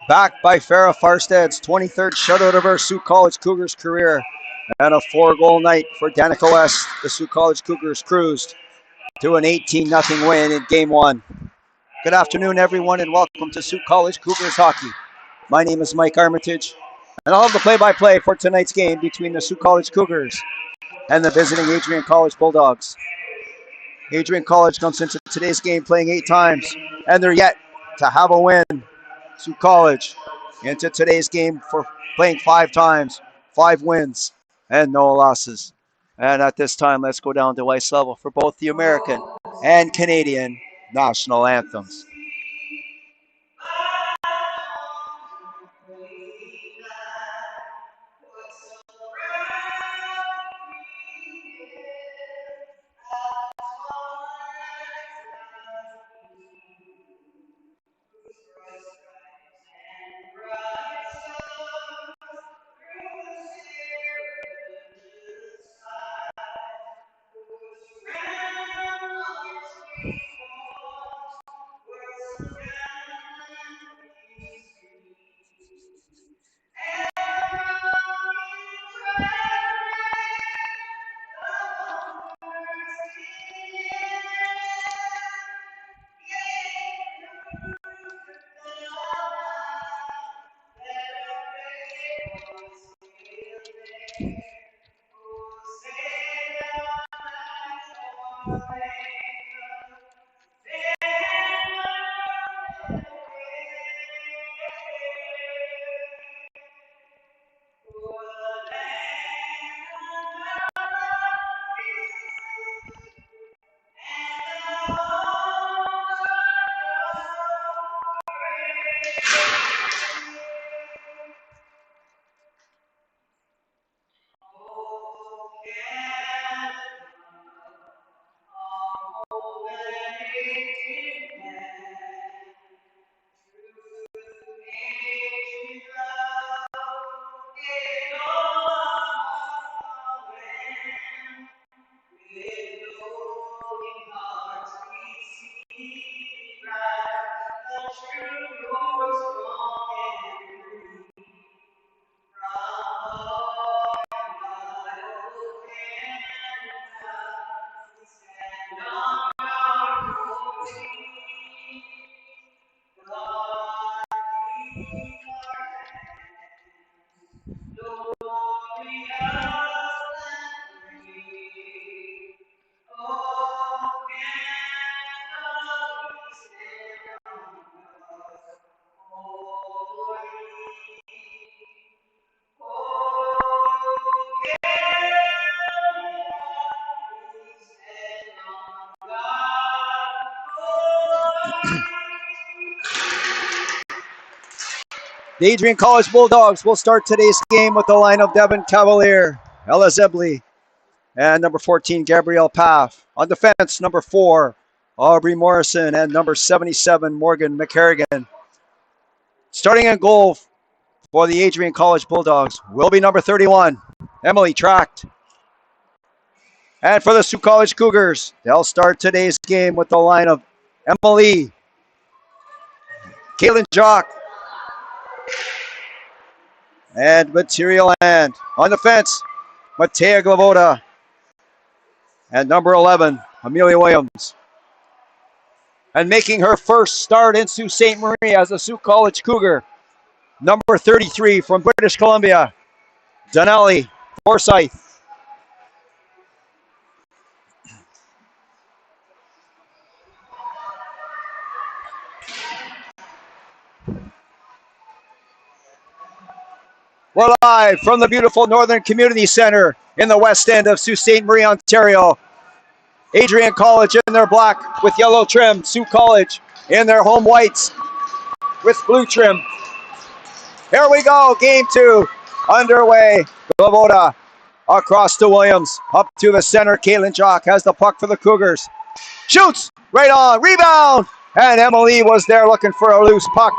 Backed by Farrah Farstad's 23rd shutout of our Sault College Cougars career and a 4-goal night for Danica West, the Sault College Cougars cruised to an 18-0 win in Game 1. Good afternoon, everyone, and welcome to Sault College Cougars Hockey. My name is Mike Armitage, and I'll have the play-by-play for tonight's game between the Sault College Cougars and the visiting Adrian College Bulldogs. Adrian College comes into today's game playing 8 times, and they're yet to have a win. Sault College into today's game for playing 5 times, 5 wins, and no losses. And at this time, let's go down to ice level for both the American and Canadian national anthems. The Adrian College Bulldogs will start today's game with the line of Devin Cavalier, Ella Zebley, and number 14, Gabrielle Paff. On defense, number 4, Aubrey Morrison, and number 77, Morgan McCarrigan. Starting in goal for the Adrian College Bulldogs will be number 31, Emily Tracht. And for the Sault College Cougars, they'll start today's game with the line of Emily, Caitlin Jock, and Material Land. On defense, Matea Glavoda, and number 11, Amelia Williams. And making her first start in Sault Ste. Marie as a Sault College Cougar, number 33 from British Columbia, Donnelly Forsyth. We're live from the beautiful Northern Community Centre in the west end of Sault Ste. Marie, Ontario. Adrian College in their black with yellow trim. Sault College in their home whites with blue trim. Here we go, game 2 underway. Glavoda across to Williams, up to the center. Caitlin Jock has the puck for the Cougars. Shoots, right on, rebound. And Emily was there looking for a loose puck,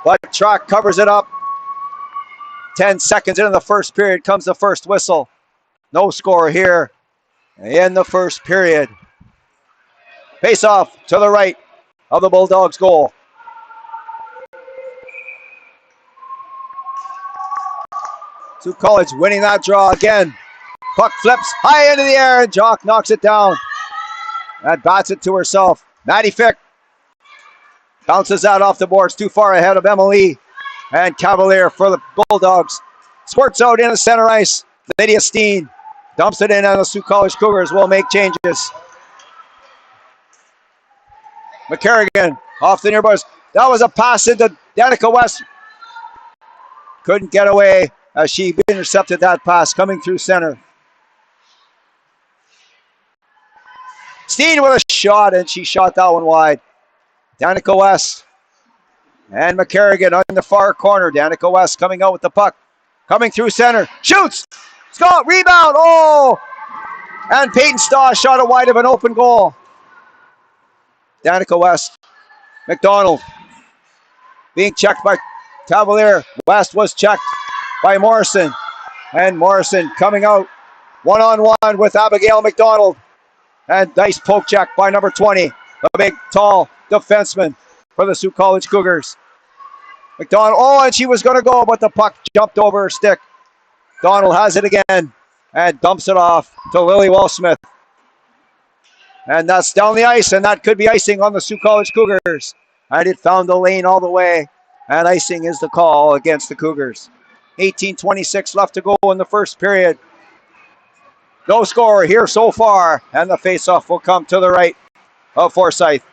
but Track covers it up. 10 seconds into the first period comes the first whistle. No score here in the first period. Face off to the right of the Bulldogs' goal. Sault College winning that draw again. Puck flips high into the air and Jock knocks it down. And bats it to herself. Maddie Fick bounces that off the boards too far ahead of Emily. And Cavalier for the Bulldogs. Squirts out into center ice. Lydia Steen dumps it in, and the Sault College Cougars will make changes. McCarrigan off the near boards. That was a pass into Danica West. Couldn't get away as she intercepted that pass coming through center. Steen with a shot, and she shot that one wide. Danica West. And McCarrigan on the far corner. Danica West coming out with the puck. Coming through center. Shoots! Scott, rebound! Oh! And Peyton Staw shot it wide of an open goal. Danica West. McDonald. Being checked by Cavalier. West was checked by Morrison. And Morrison coming out one-on-one with Abigail McDonald. And nice poke check by number 20. The big, tall defenseman for the Sault College Cougars. McDonald, oh, and she was going to go, but the puck jumped over her stick. Donald has it again and dumps it off to Lily Wellsmith. And that's down the ice, and that could be icing on the Sault College Cougars. And it found the lane all the way, and icing is the call against the Cougars. 18:26 left to go in the first period. No score here so far, and the faceoff will come to the right of Forsyth.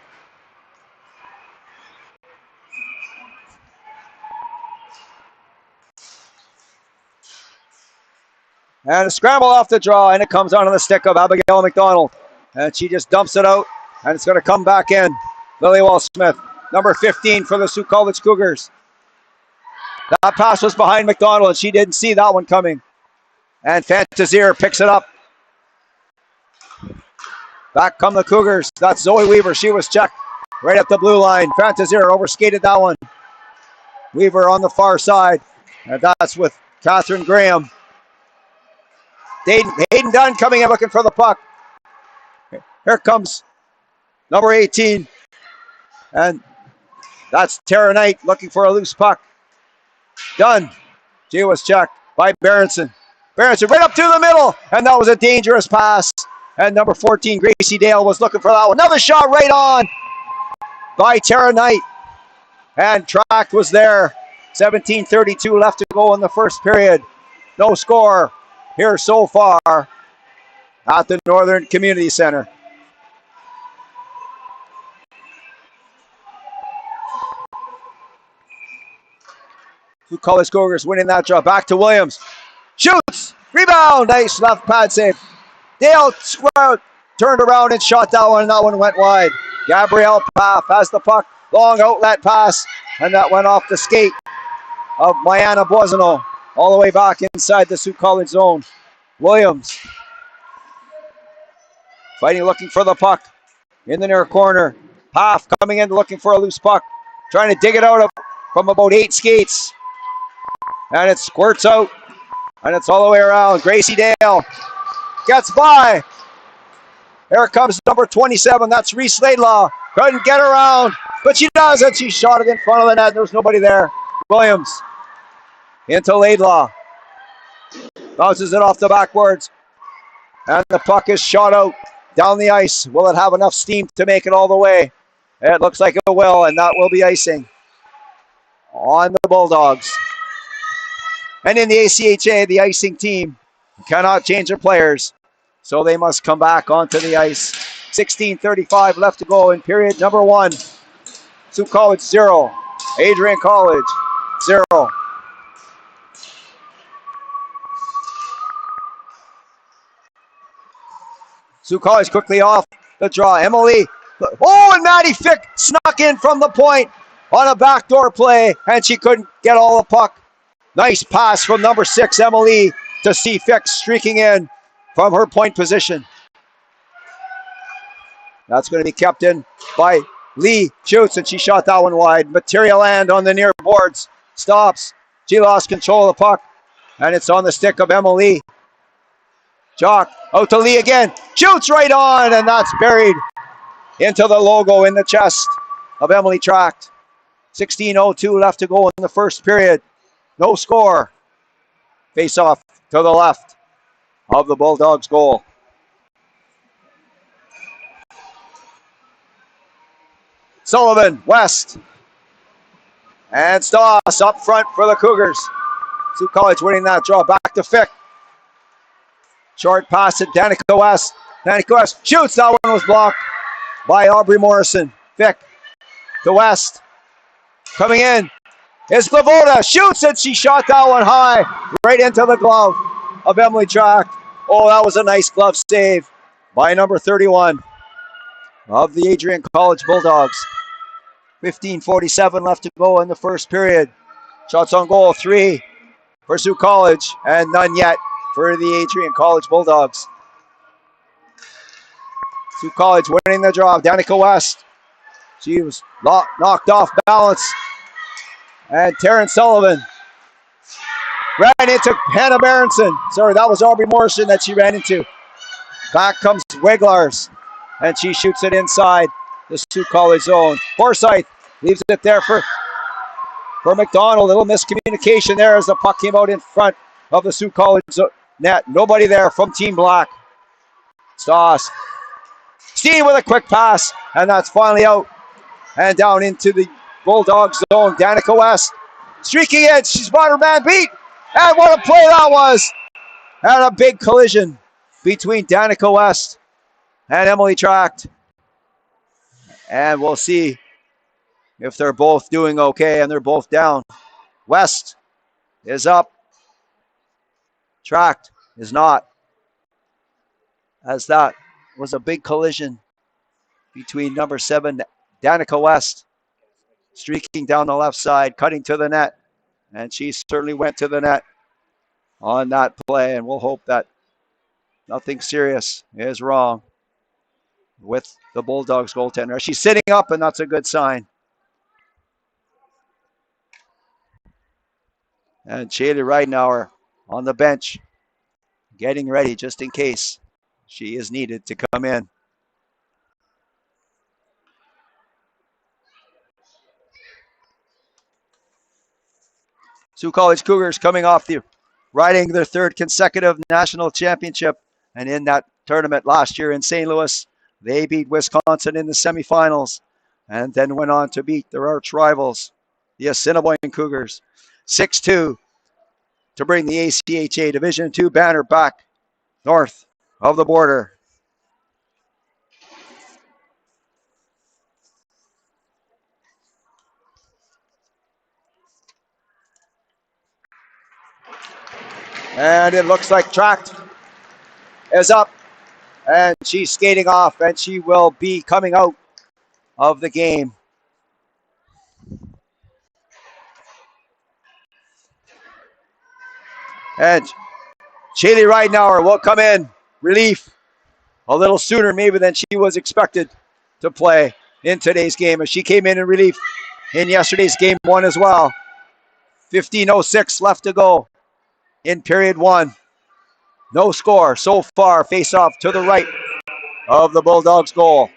And a scramble off the draw, and it comes onto the stick of Abigail McDonald. And she just dumps it out, and it's going to come back in. Lily Wall-Smith, number 15 for the Sault College Cougars. That pass was behind McDonald, and she didn't see that one coming. And Fantazier picks it up. Back come the Cougars. That's Zoe Weaver. She was checked right at the blue line. Fantazier overskated that one. Weaver on the far side. And that's with Catherine Graham. Hayden Dunn coming in looking for the puck. Here comes number 18. And that's Tara Knight looking for a loose puck. Dunn. She was checked by Berenson. Berenson right up to the middle. And that was a dangerous pass. And number 14, Gracie Dale, was looking for that one. Another shot right on by Tara Knight. And Track was there. 17:32 left to go in the first period. No score here so far at the Northern Community Centre. Sault College Cougars winning that draw. Back to Williams. Shoots! Rebound! Nice left pad save. Dale turned around and shot that one, and that one went wide. Gabrielle Paff has the puck. Long outlet pass, and that went off the skate of Mayana Boisano all the way back inside the Sault College zone. Williams fighting, looking for the puck in the near corner. Paff coming in looking for a loose puck, trying to dig it out from about 8 skates. And it squirts out, and it's all the way around. Gracie Dale gets by. Here comes number 27. That's Reese Laidlaw. Couldn't get around, but she does, and she shot it in front of the net. There's nobody there. Williams into Laidlaw. Bounces it off the backboards, and the puck is shot out down the ice. Will it have enough steam to make it all the way? It looks like it will, and that will be icing on the Bulldogs. And in the ACHA, the icing team cannot change their players, so they must come back onto the ice. 16:35 left to go in period number 1. Sault College 0, Adrian College 0. Sault College quickly off the draw. Emily, and Maddie Fick snuck in from the point on a backdoor play, and she couldn't get all the puck. Nice pass from number 6, Emily, to see Fick streaking in from her point position. That's going to be kept in by Lee. Shoots, and she shot that one wide. Material land on the near boards. Stops. She lost control of the puck, and it's on the stick of Emily. Jock out to Lee again. Shoots right on, and that's buried into the logo in the chest of Emily Tract. 16:02 left to go in the first period. No score. Face off to the left of the Bulldogs' goal. Sullivan, West. And Stoss up front for the Cougars. Sault College winning that draw. Back to Fick. Short pass to Danica West. Danica West shoots. That one was blocked by Aubrey Morrison. Fick to West. Coming in is Glavoda. Shoots, and she shot that one high right into the glove of Emily Tract. Oh, that was a nice glove save by number 31 of the Adrian College Bulldogs. 15:47 left to go in the first period. Shots on goal, 3 for Sault College, and none yet for the Adrian College Bulldogs. Sault College winning the draw. Danica West. She was knocked off balance. And Taryn Sullivan ran into Hannah Berenson. Sorry, that was Aubrey Morrison that she ran into. Back comes Wiglars, and she shoots it inside the Sault College zone. Forsyth leaves it there for McDonald. A little miscommunication there as the puck came out in front of the Sault College net. Nobody there from Team Black. Stoss. Steen with a quick pass, and that's finally out and down into the Bulldogs zone. Danica West streaking in. She's got her man beat. And what a play that was. And a big collision between Danica West and Emily Tract. And we'll see if they're both doing okay, and they're both down. West is up. Tract is not. As that was a big collision between number 7, Danica West, streaking down the left side, cutting to the net. And she certainly went to the net on that play, and we'll hope that nothing serious is wrong with the Bulldogs goaltender. She's sitting up, and that's a good sign. And Shaylee Ridenauer on the bench, getting ready just in case she is needed to come in. Sault College Cougars coming off riding their 3rd consecutive national championship, and in that tournament last year in St. Louis, they beat Wisconsin in the semifinals, and then went on to beat their arch rivals, the Assiniboine Cougars, 6-2, to bring the ACHA Division II banner back north of the border. And it looks like Tract is up, and she's skating off, and she will be coming out of the game. And Shaylee Ridenauer will come in, relief, a little sooner maybe than she was expected to play in today's game, as she came in relief in yesterday's game 1 as well. 15:06 left to go in period 1. No score so far. Face off to the right of the Bulldogs' goal.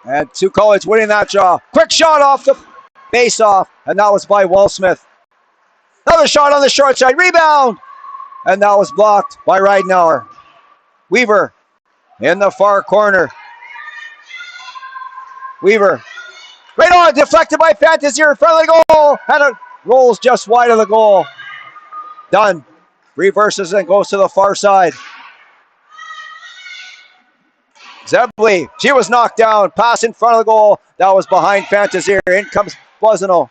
And Sault College winning that draw. Quick shot off the face off, and that was by Wall-Smith. Another shot on the short side. Rebound! And that was blocked by Ridenauer. Weaver in the far corner. Weaver. Right on, deflected by Fantazier in front of the goal. And it rolls just wide of the goal. Done. Reverses and goes to the far side. Zebley, she was knocked down. Pass in front of the goal. That was behind Fantazier. In comes Boisano.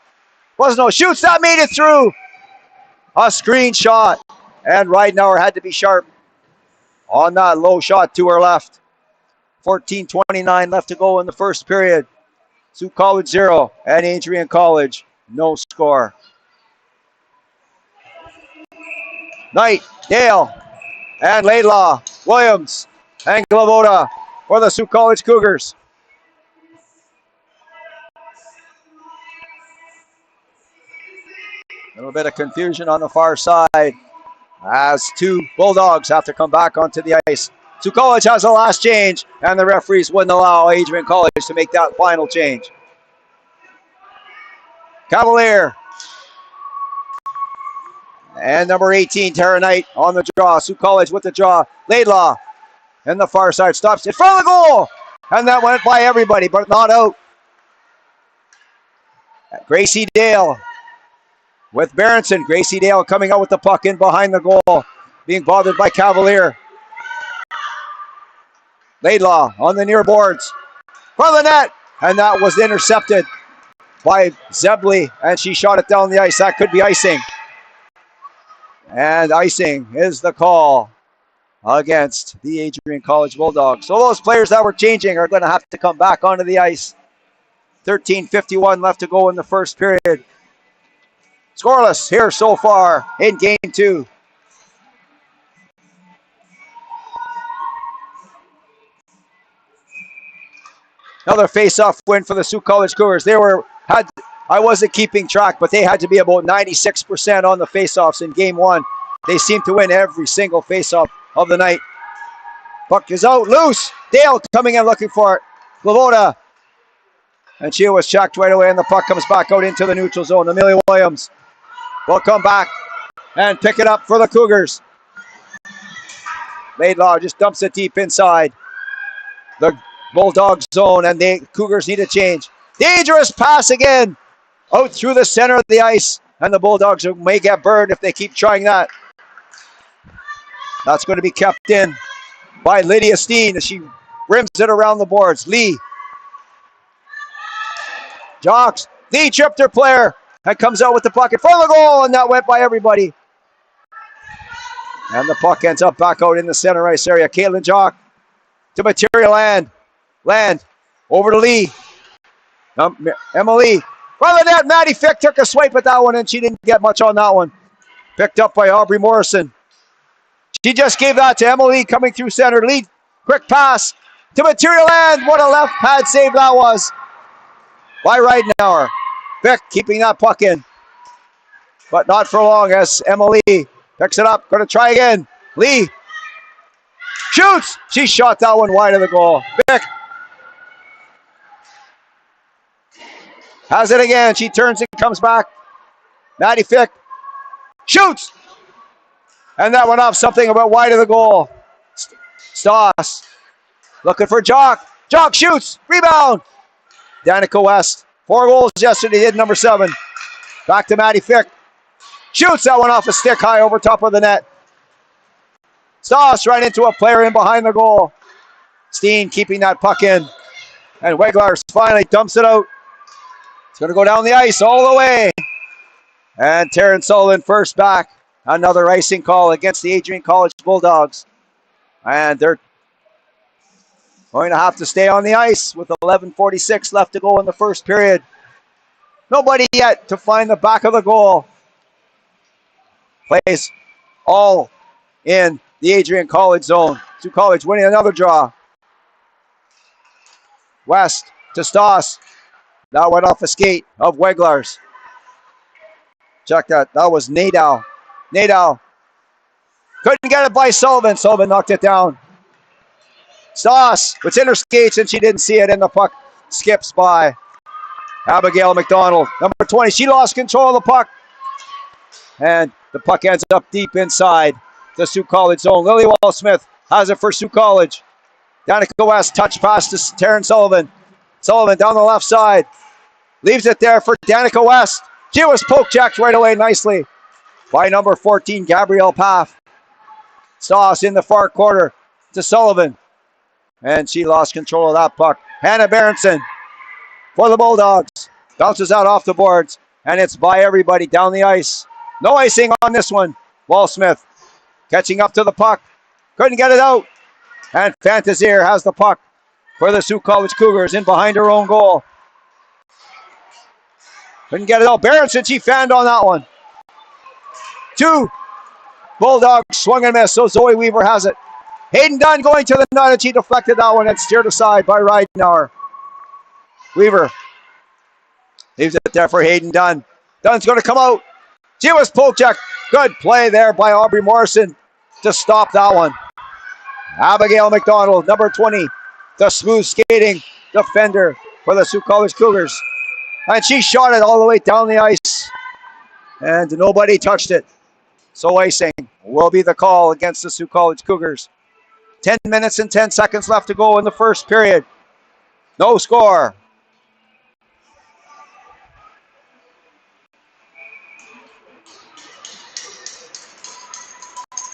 Boisano shoots. That made it through. A screen shot. And Ridenauer had to be sharp on that low shot to her left. 14:29 left to go in the first period. Sault College 0 and Adrian College no score. Knight, Dale, and Laidlaw, Williams, and Glavoda for the Sault College Cougars. A little bit of confusion on the far side as two Bulldogs have to come back onto the ice. Sault College has the last change, and the referees wouldn't allow Adrian College to make that final change. Cavalier. And number 18, Tara Knight on the draw. Sault College with the draw. Laidlaw in the far side stops in front of the goal. And that went by everybody, but not out. Gracie Dale with Berenson. Gracie Dale coming out with the puck in behind the goal, being bothered by Cavalier. Laidlaw on the near boards. Front of the net. And that was intercepted by Zebley, and she shot it down the ice. That could be icing. And icing is the call against the Adrian College Bulldogs. So those players that were changing are going to have to come back onto the ice. 13:51 left to go in the first period. Scoreless here so far in game 2. Another face-off win for the Sault College Cougars. I wasn't keeping track, but they had to be about 96% on the face-offs in game 1. They seemed to win every single face-off of the night. Puck is out, loose. Dale coming in looking for it. Glavoda. And she was checked right away, and the puck comes back out into the neutral zone. Amelia Williams will come back and pick it up for the Cougars. Laidlaw just dumps it deep inside the Bulldog zone, and the Cougars need a change. Dangerous pass again out through the center of the ice, and the Bulldogs may get burned if they keep trying that. That's going to be kept in by Lydia Steen as she rims it around the boards. Lee. Jocks. Lee tripped her player and comes out with the puck in front of the goal, and that went by everybody. And the puck ends up back out in the center ice area. Caitlin Jock to Material Land. Land over to Lee. Emily. Front of the net. Maddie Fick took a swipe at that one, and she didn't get much on that one. Picked up by Aubrey Morrison. She just gave that to Emily coming through center. Lee. Quick pass to Material Land. What a left pad save that was by Ridenauer. Fick keeping that puck in. But not for long as Emily picks it up. Going to try again. Lee. Shoots. She shot that one wide of the goal. Fick. Has it again. She turns and comes back. Maddie Fick shoots. And that went off something about wide of the goal. Stoss looking for Jock. Jock shoots. Rebound. Danica West. 4 goals yesterday, did number 7. Back to Maddie Fick. Shoots that one off a stick high over top of the net. Stoss right into a player in behind the goal. Steen keeping that puck in. And Weglars finally dumps it out. It's going to go down the ice all the way. And Terrence Sullivan first back. Another icing call against the Adrian College Bulldogs. And they're going to have to stay on the ice with 11:46 left to go in the first period. Nobody yet to find the back of the goal. Plays all in the Adrian College zone. Sault College winning another draw. West to Stoss. That went off a skate of Weglar's. Check that. That was Nadeau. Nadeau couldn't get it by Sullivan. Sullivan knocked it down. Stoss, it's in her skates and she didn't see it, and the puck skips by Abigail McDonald. Number 20, she lost control of the puck. And the puck ends up deep inside the Sault College zone. Lily Wall-Smith has it for Sault College. Danica West, touch pass to Taryn Sullivan. Sullivan down the left side. Leaves it there for Danica West. She was poke-checked right away nicely by number 14, Gabrielle Paff. Stoss in the far corner to Sullivan. And she lost control of that puck. Hannah Berenson for the Bulldogs. Bounces out off the boards. And it's by everybody down the ice. No icing on this one. Wall-Smith catching up to the puck. Couldn't get it out. And Fantazier has the puck for the Sault College Cougars in behind her own goal. Couldn't get it out. Berenson, she fanned on that one. 2 Bulldogs swung and missed, so Zoe Weaver has it. Hayden Dunn going to the net, and she deflected that one and steered aside by Ridenauer. Weaver leaves it there for Hayden Dunn. Dunn's going to come out. She was poke-checked. Good play there by Aubrey Morrison to stop that one. Abigail McDonald, number 20, the smooth skating defender for the Sault College Cougars. And she shot it all the way down the ice. And nobody touched it. So icing will be the call against the Sault College Cougars. 10 minutes and 10 seconds left to go in the first period. No score.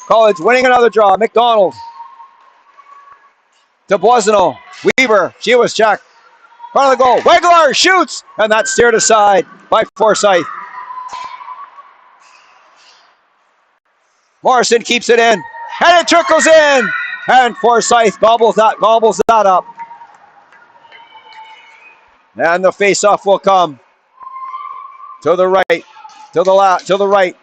College winning another draw. McDonald to Boisano. Weaver, she was checked. Front of the goal. Weglar shoots, and that's steered aside by Forsyth. Morrison keeps it in, and it trickles in, and Forsyth gobbles that up. And the face-off will come to the right, to the right.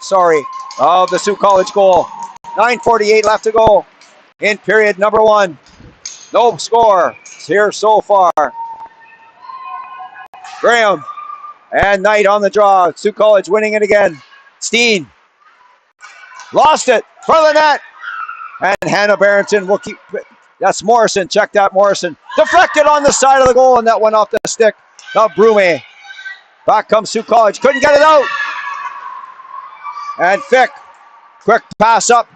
Sorry, of the Sault College goal. 9:48 left to go in period number 1. No score here so far. Graham and Knight on the draw. Sault College winning it again. Steen lost it for the net. And Hannah Berenson will keep. That's Morrison. Check that, Morrison. Deflected on the side of the goal, and that went off the stick of Brume. Back comes Sault College. Couldn't get it out. And Fick. Quick pass up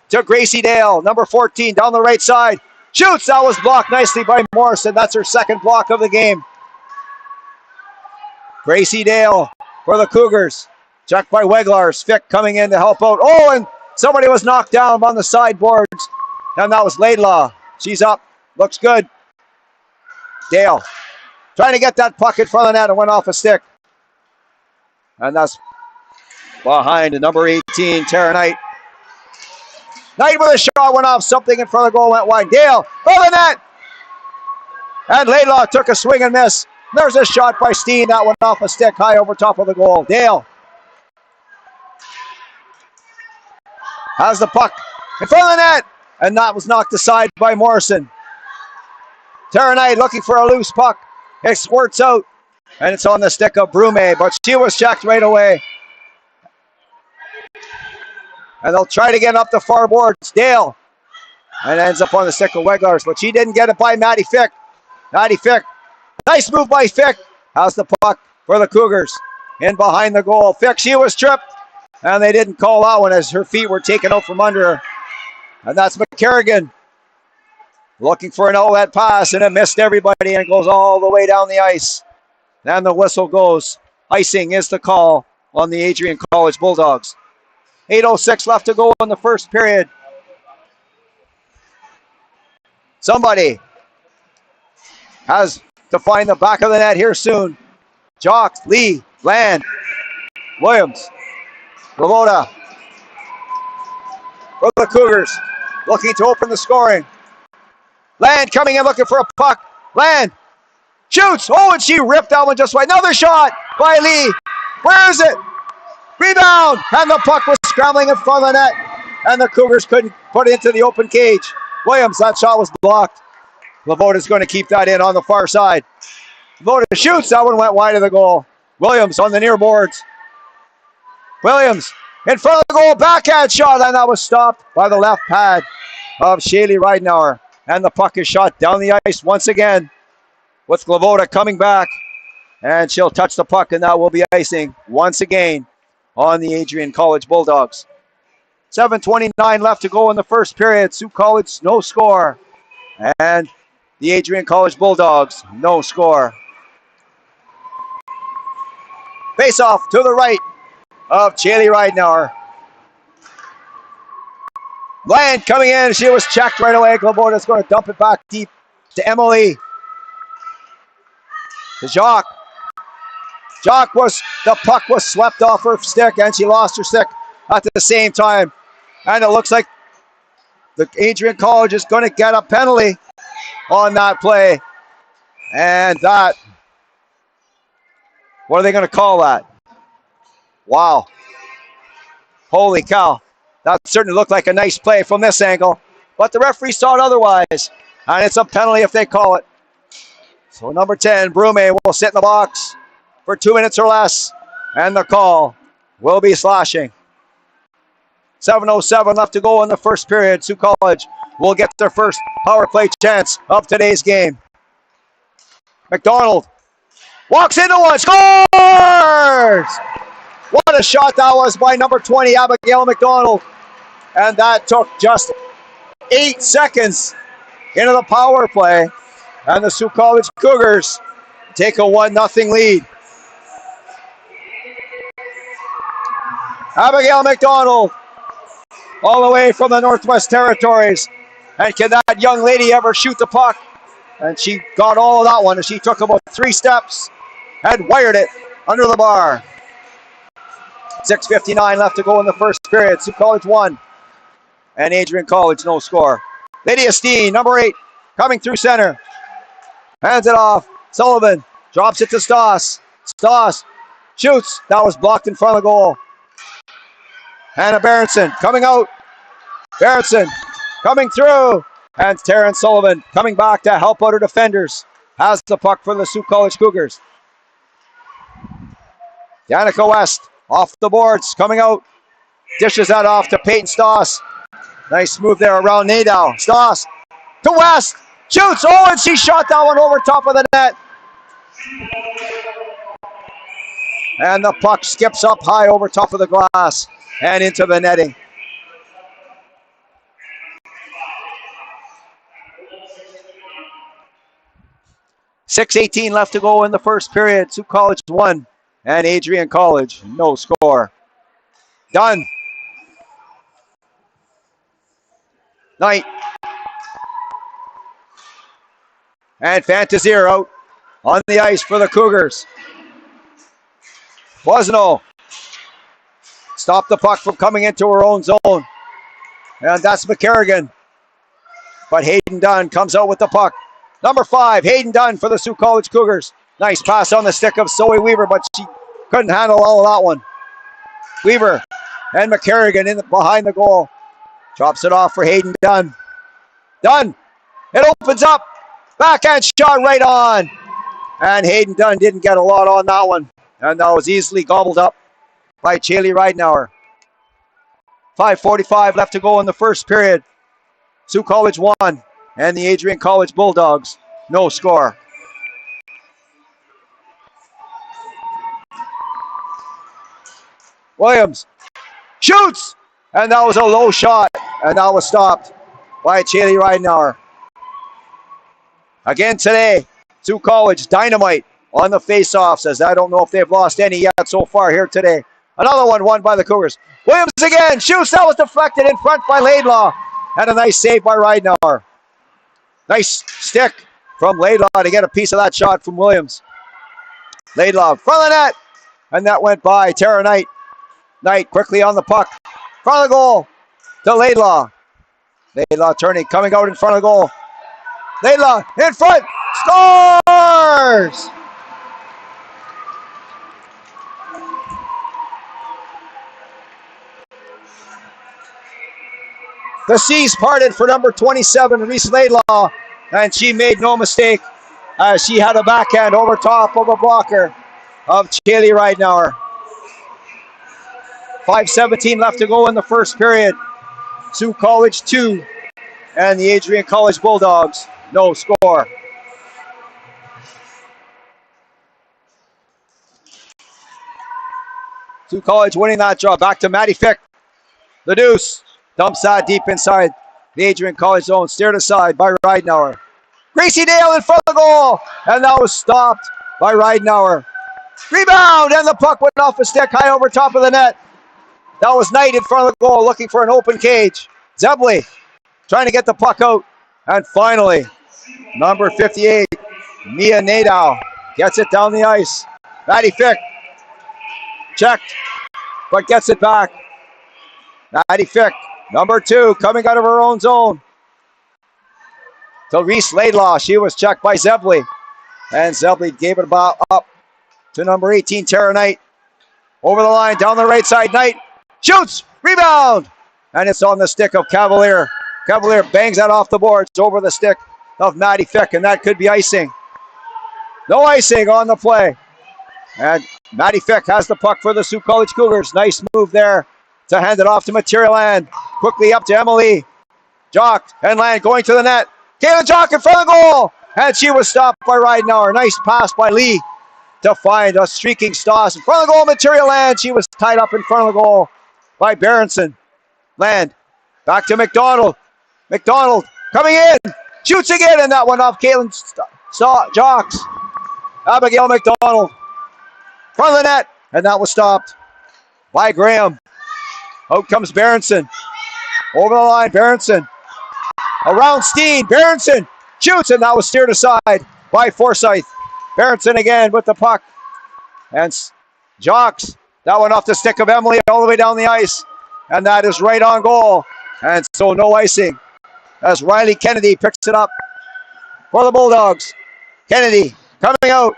to Gracie Dale. Number 14 down the right side. Shoots. That was blocked nicely by Morrison. That's her second block of the game. Gracie Dale for the Cougars. Checked by Weglars. Fick coming in to help out. Oh, and somebody was knocked down on the sideboards. And that was Laidlaw. She's up. Looks good. Dale trying to get that puck in front of the net and went off a stick. And that's behind the number 18, Tara Knight. Knight with a shot went off. Something in front of the goal went wide. Dale for the net. And Laidlaw took a swing and miss. There's a shot by Steen. That went off a stick high over top of the goal. Dale has the puck in front of the net. And that was knocked aside by Morrison. Tara Knight looking for a loose puck. It squirts out. And it's on the stick of Brume. But she was checked right away. And they'll try to get up the far boards. Dale. And it ends up on the stick of Weglars. But she didn't get it by Maddie Fick. Maddie Fick. Nice move by Fick. Has the puck for the Cougars. In behind the goal. Fick, she was tripped. And they didn't call that one as her feet were taken out from under her. And that's McCarrigan. Looking for an outlet pass. And it missed everybody. And it goes all the way down the ice. And the whistle goes. Icing is the call on the Adrian College Bulldogs. 8:06 left to go in the first period. Somebody has to find the back of the net here soon. Jock, Lee, Land, Williams, Ravoda for the Cougars, looking to open the scoring. Land coming in looking for a puck. Land shoots. Oh, and she ripped that one just wide. Another shot by Lee. Where is it? Rebound. And the puck was scrambling in front of the net. And the Cougars couldn't put it into the open cage. Williams, that shot was blocked. Lavota's going to keep that in on the far side. Lavota shoots. That one went wide of the goal. Williams on the near boards. Williams in front of the goal. Backhand shot. And that was stopped by the left pad of Shaylee Ridenauer. And the puck is shot down the ice once again with Lavota coming back. And she'll touch the puck, and that will be icing once again on the Adrian College Bulldogs. 7:29 left to go in the first period. Sault College, no score. And the Adrian College Bulldogs, no score. Face off to the right of Shaylee Ridenauer. Land coming in. She was checked right away. Lavota's going to dump it back deep to Emily. To Jacques. The puck was swept off her stick, and she lost her stick at the same time. And it looks like the Adrian College is going to get a penalty on that play. And that, what are they going to call that? Wow. Holy cow. That certainly looked like a nice play from this angle. But the referee saw it otherwise. And it's a penalty if they call it. So number 10, Brume, will sit in the box for 2 minutes or less. And the call will be slashing. 7:07 left to go in the first period. Sault College will get their first power play chance of today's game. McDonald walks into one, scores! What a shot that was by number 20, Abigail McDonald. And that took just 8 seconds into the power play. And the Sault College Cougars take a 1-0 lead. Abigail McDonald, all the way from the Northwest Territories. And can that young lady ever shoot the puck? And she got all of that one. And she took about 3 steps and wired it under the bar. 6:59 left to go in the first period. Sault College 1. And Adrian College, no score. Lydia Steen, number 8, coming through center. Hands it off. Sullivan drops it to Stoss. Stoss shoots. That was blocked in front of the goal. Hannah Berenson coming out. Berenson coming through. And Taryn Sullivan coming back to help out her defenders. Has the puck for the Sault College Cougars. Danica West off the boards, coming out. Dishes that off to Peyton Stoss. Nice move there around Nadeau. Stoss to West. Shoots. Oh, and she shot that one over top of the net. And the puck skips up high over top of the glass and into the netting. $6:18 left to go in the first period. Sault College 1 and Adrian College, no score. Done. Knight. And Fantazier out on the ice for the Cougars. Boisneau stopped the puck from coming into her own zone. And that's McCarrigan. But Hayden Dunn comes out with the puck. Number 5, Hayden Dunn for the Sault College Cougars. Nice pass on the stick of Zoe Weaver, but she couldn't handle all of that one. Weaver and McCarrigan behind the goal. Drops it off for Hayden Dunn. Dunn. It opens up. Backhand shot right on. And Hayden Dunn didn't get a lot on that one. And that was easily gobbled up by Shaylee Ridenauer. 5:45 left to go in the first period. Sault College 1 and the Adrian College Bulldogs, no score. Williams shoots, and that was a low shot, and that was stopped by Shaylee Ridenauer. Again today, Sault College dynamite on the face-offs, as I don't know if they've lost any yet so far here today. Another one won by the Cougars. Williams again shoots, that was deflected in front by Laidlaw, and a nice save by Ridenauer. Nice stick from Laidlaw to get a piece of that shot from Williams. Laidlaw, front of the net, and that went by Tara Knight. Knight quickly on the puck, front of the goal to Laidlaw. Laidlaw turning, coming out in front of the goal. Laidlaw in front, scores! The seas parted for number 27, Reese Laidlaw, and she made no mistake. She had a backhand over top of a blocker of Chaley Ridenauer. 5:17 left to go in the first period. Sault College 2 and the Adrian College Bulldogs, no score. Sault College winning that draw. Back to Maddie Fick. The deuce. Dumps that deep inside the Adrian College zone. Steered aside by Ridenauer. Gracie Dale in front of the goal. And that was stopped by Ridenauer. Rebound, and the puck went off a stick high over top of the net. That was Knight in front of the goal looking for an open cage. Zebley trying to get the puck out. And finally, number 58, Mia Nadow, gets it down the ice. Maddie Fick checked, but gets it back. Maddie Fick, number 2, coming out of her own zone. To Reese Laidlaw. She was checked by Zebley. And Zebley gave it about up to number 18, Tara Knight. Over the line, down the right side, Knight shoots, rebound, and it's on the stick of Cavalier. Cavalier bangs that off the boards over the stick of Maddie Fick, and that could be icing. No icing on the play. And Maddie Fick has the puck for the Sault College Cougars. Nice move there to hand it off to Material Land. Quickly up to Emily Jock, and Land going to the net. Kayla Jock in front of the goal, and she was stopped by Ridenauer. Nice pass by Lee to find a streaking Stoss in front of the goal. Material Land, she was tied up in front of the goal by Berenson. Land back to McDonald. McDonald coming in, shoots again, and that went off Caitlin Jocks. Abigail McDonald in front of the net, and that was stopped by Graham. Out comes Berenson. Over the line, Berenson. Around Steen, Berenson shoots, and that was steered aside by Forsyth. Berenson again with the puck. And Jocks, that went off the stick of Emily all the way down the ice. And that is right on goal. And so no icing as Riley Kennedy picks it up for the Bulldogs. Kennedy coming out.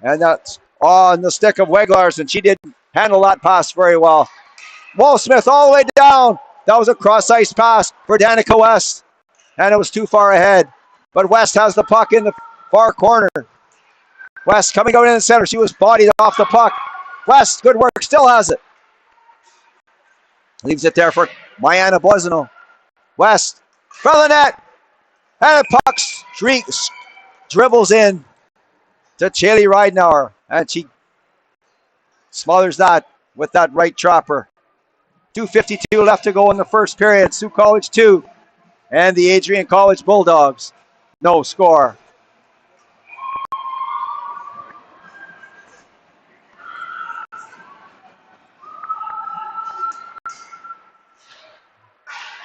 And that's on the stick of Weglars, and she didn't handle that pass very well. Wall-Smith all the way down. That was a cross-ice pass for Danica West, and it was too far ahead. But West has the puck in the far corner. West coming out in the center. She was bodied off the puck. West, good work, still has it. Leaves it there for Mariana Boisano. West, from the net, and the puck dribbles in to Chaley Ridenauer, and she smothers that with that right trapper. 2:52 left to go in the first period. Sault College 2 and the Adrian College Bulldogs, no score.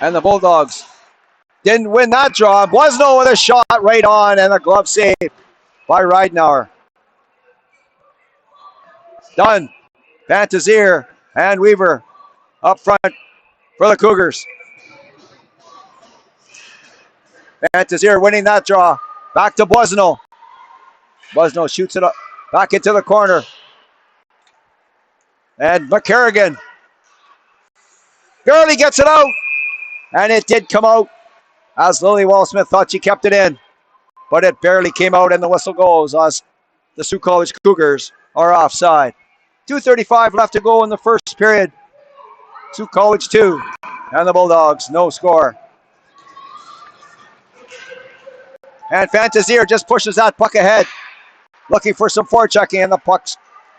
And the Bulldogs didn't win that draw. Boisno with a shot right on, and a glove save by Ridenauer. Done. Fantazier and Weaver up front for the Cougars. Fantazier winning that draw. Back to Boisno. Boisno shoots it up back into the corner. And McCarrigan barely gets it out. And it did come out as Lily Wall-Smith thought she kept it in. But it barely came out, and the whistle goes as the Sault College Cougars are offside. 2:35 left to go in the first period. Sault College 2 and the Bulldogs, no score. And Fantazier just pushes that puck ahead, looking for some forechecking, and the puck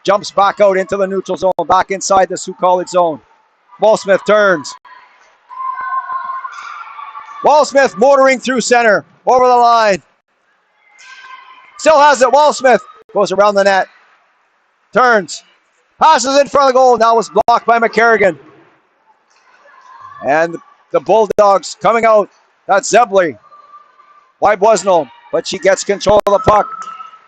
jumps back out into the neutral zone, back inside the Sault College zone. Wall-Smith turns. Wall-Smith motoring through center, over the line. Still has it, Wall-Smith goes around the net. Turns, passes in front of the goal, now was blocked by McCarrigan. And the Bulldogs coming out, that's Zebley. By Boisno, but she gets control of the puck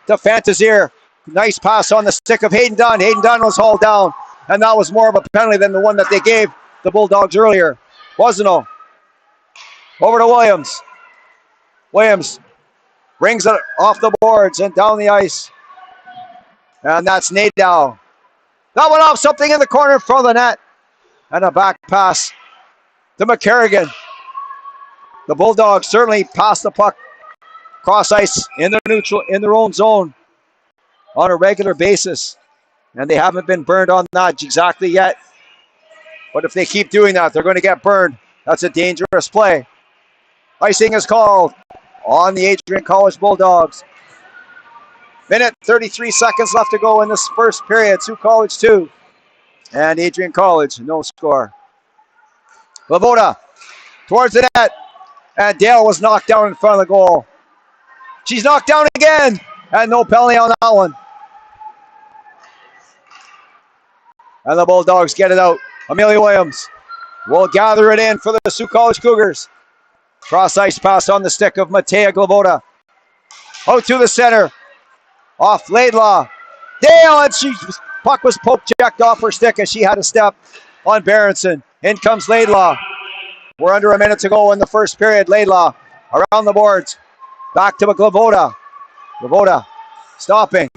to Fantazier. Nice pass on the stick of Hayden Dunn. Hayden Dunn was hauled down, and that was more of a penalty than the one that they gave the Bulldogs earlier. Boisno over to Williams. Williams brings it off the boards and down the ice. And that's Nadeau. That went off something in the corner in front of the net. And a back pass to McCarrigan. The Bulldogs certainly passed the puck cross ice in the neutral, in their own zone on a regular basis. And they haven't been burned on that exactly yet. But if they keep doing that, they're going to get burned. That's a dangerous play. Icing is called on the Adrian College Bulldogs. Minute 33 seconds left to go in this first period. Sault College 2 and Adrian College, no score. Lavoda towards the net, and Dale was knocked down in front of the goal. She's knocked down again, and no penalty on that one. And the Bulldogs get it out. Amelia Williams will gather it in for the Sault College Cougars. Cross ice pass on the stick of Matea Glavoda. Out to the center. Off Laidlaw. Dale, and puck was poke checked off her stick as she had a step on Berenson. In comes Laidlaw. We're under a minute to go in the first period. Laidlaw around the boards. Back to Glavoda. Glavoda stopping.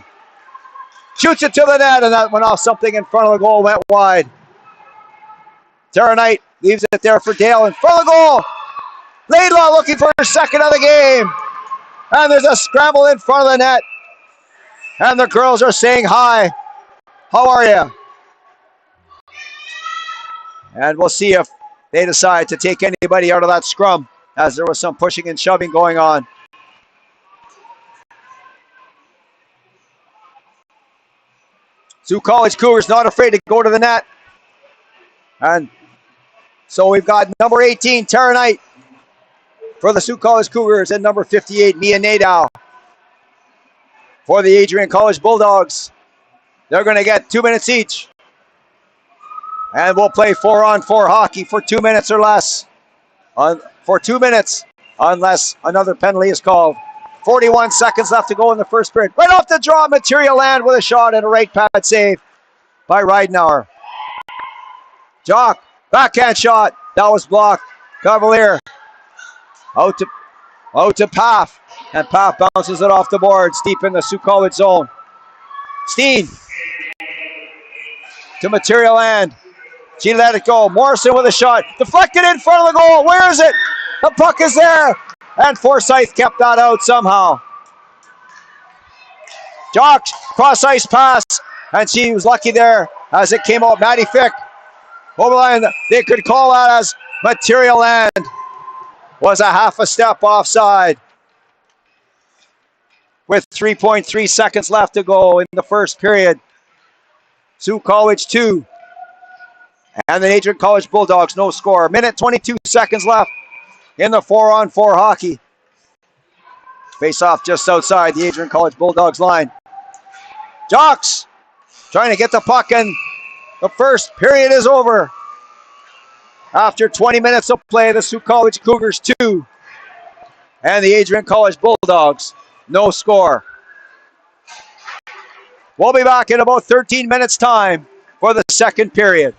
Shoots it to the net, and that went off something in front of the goal, went wide. Tara Knight leaves it there for Dale in front of the goal. Laidlaw looking for her second of the game. And there's a scramble in front of the net. And the girls are saying hi. How are you? And we'll see if they decide to take anybody out of that scrum, as there was some pushing and shoving going on. Sault College Cougars not afraid to go to the net. And so we've got number 18, Tara Knight, for the Sault College Cougars, and number 58, Mia Nadeau, for the Adrian College Bulldogs. They're going to get 2 minutes each. And we'll play 4-on-4 hockey for 2 minutes or less. For 2 minutes, unless another penalty is called. 41 seconds left to go in the first period. Right off the draw, Material Land with a shot and a right pad save by Ridenauer. Jock, backhand shot. That was blocked. Cavalier out to Paff. And Paff bounces it off the boards deep in the Sault College zone. Steen to Material Land. She let it go. Morrison with a shot. Deflected in front of the goal. Where is it? The puck is there. And Forsyth kept that out somehow. Jock, cross ice pass. And she was lucky there as it came out. Maddie Fick. Over the line. They could call that as Material Land was a half a step offside. With 3.3 seconds left to go in the first period. Sault College 2. And the Adrian College Bulldogs, no score. Minute 22 seconds left in the 4-on-4 hockey. Face off just outside the Adrian College Bulldogs line. Jocks trying to get the puck, and the first period is over. After 20 minutes of play, the Sault College Cougars 2 and the Adrian College Bulldogs, no score. We'll be back in about 13 minutes time for the second period.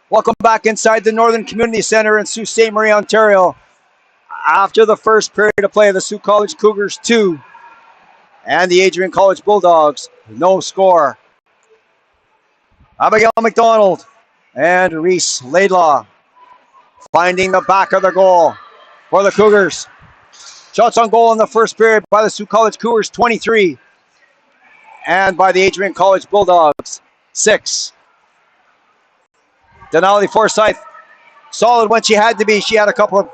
Welcome back inside the Northern Community Centre in Sault Ste. Marie, Ontario. After the first period of play, the Sault College Cougars 2 and the Adrian College Bulldogs, no score. Abigail McDonald and Reese Laidlaw finding the back of the goal for the Cougars. Shots on goal in the first period by the Sault College Cougars, 23. And by the Adrian College Bulldogs, 6. Denali Forsyth, solid when she had to be. She had a couple of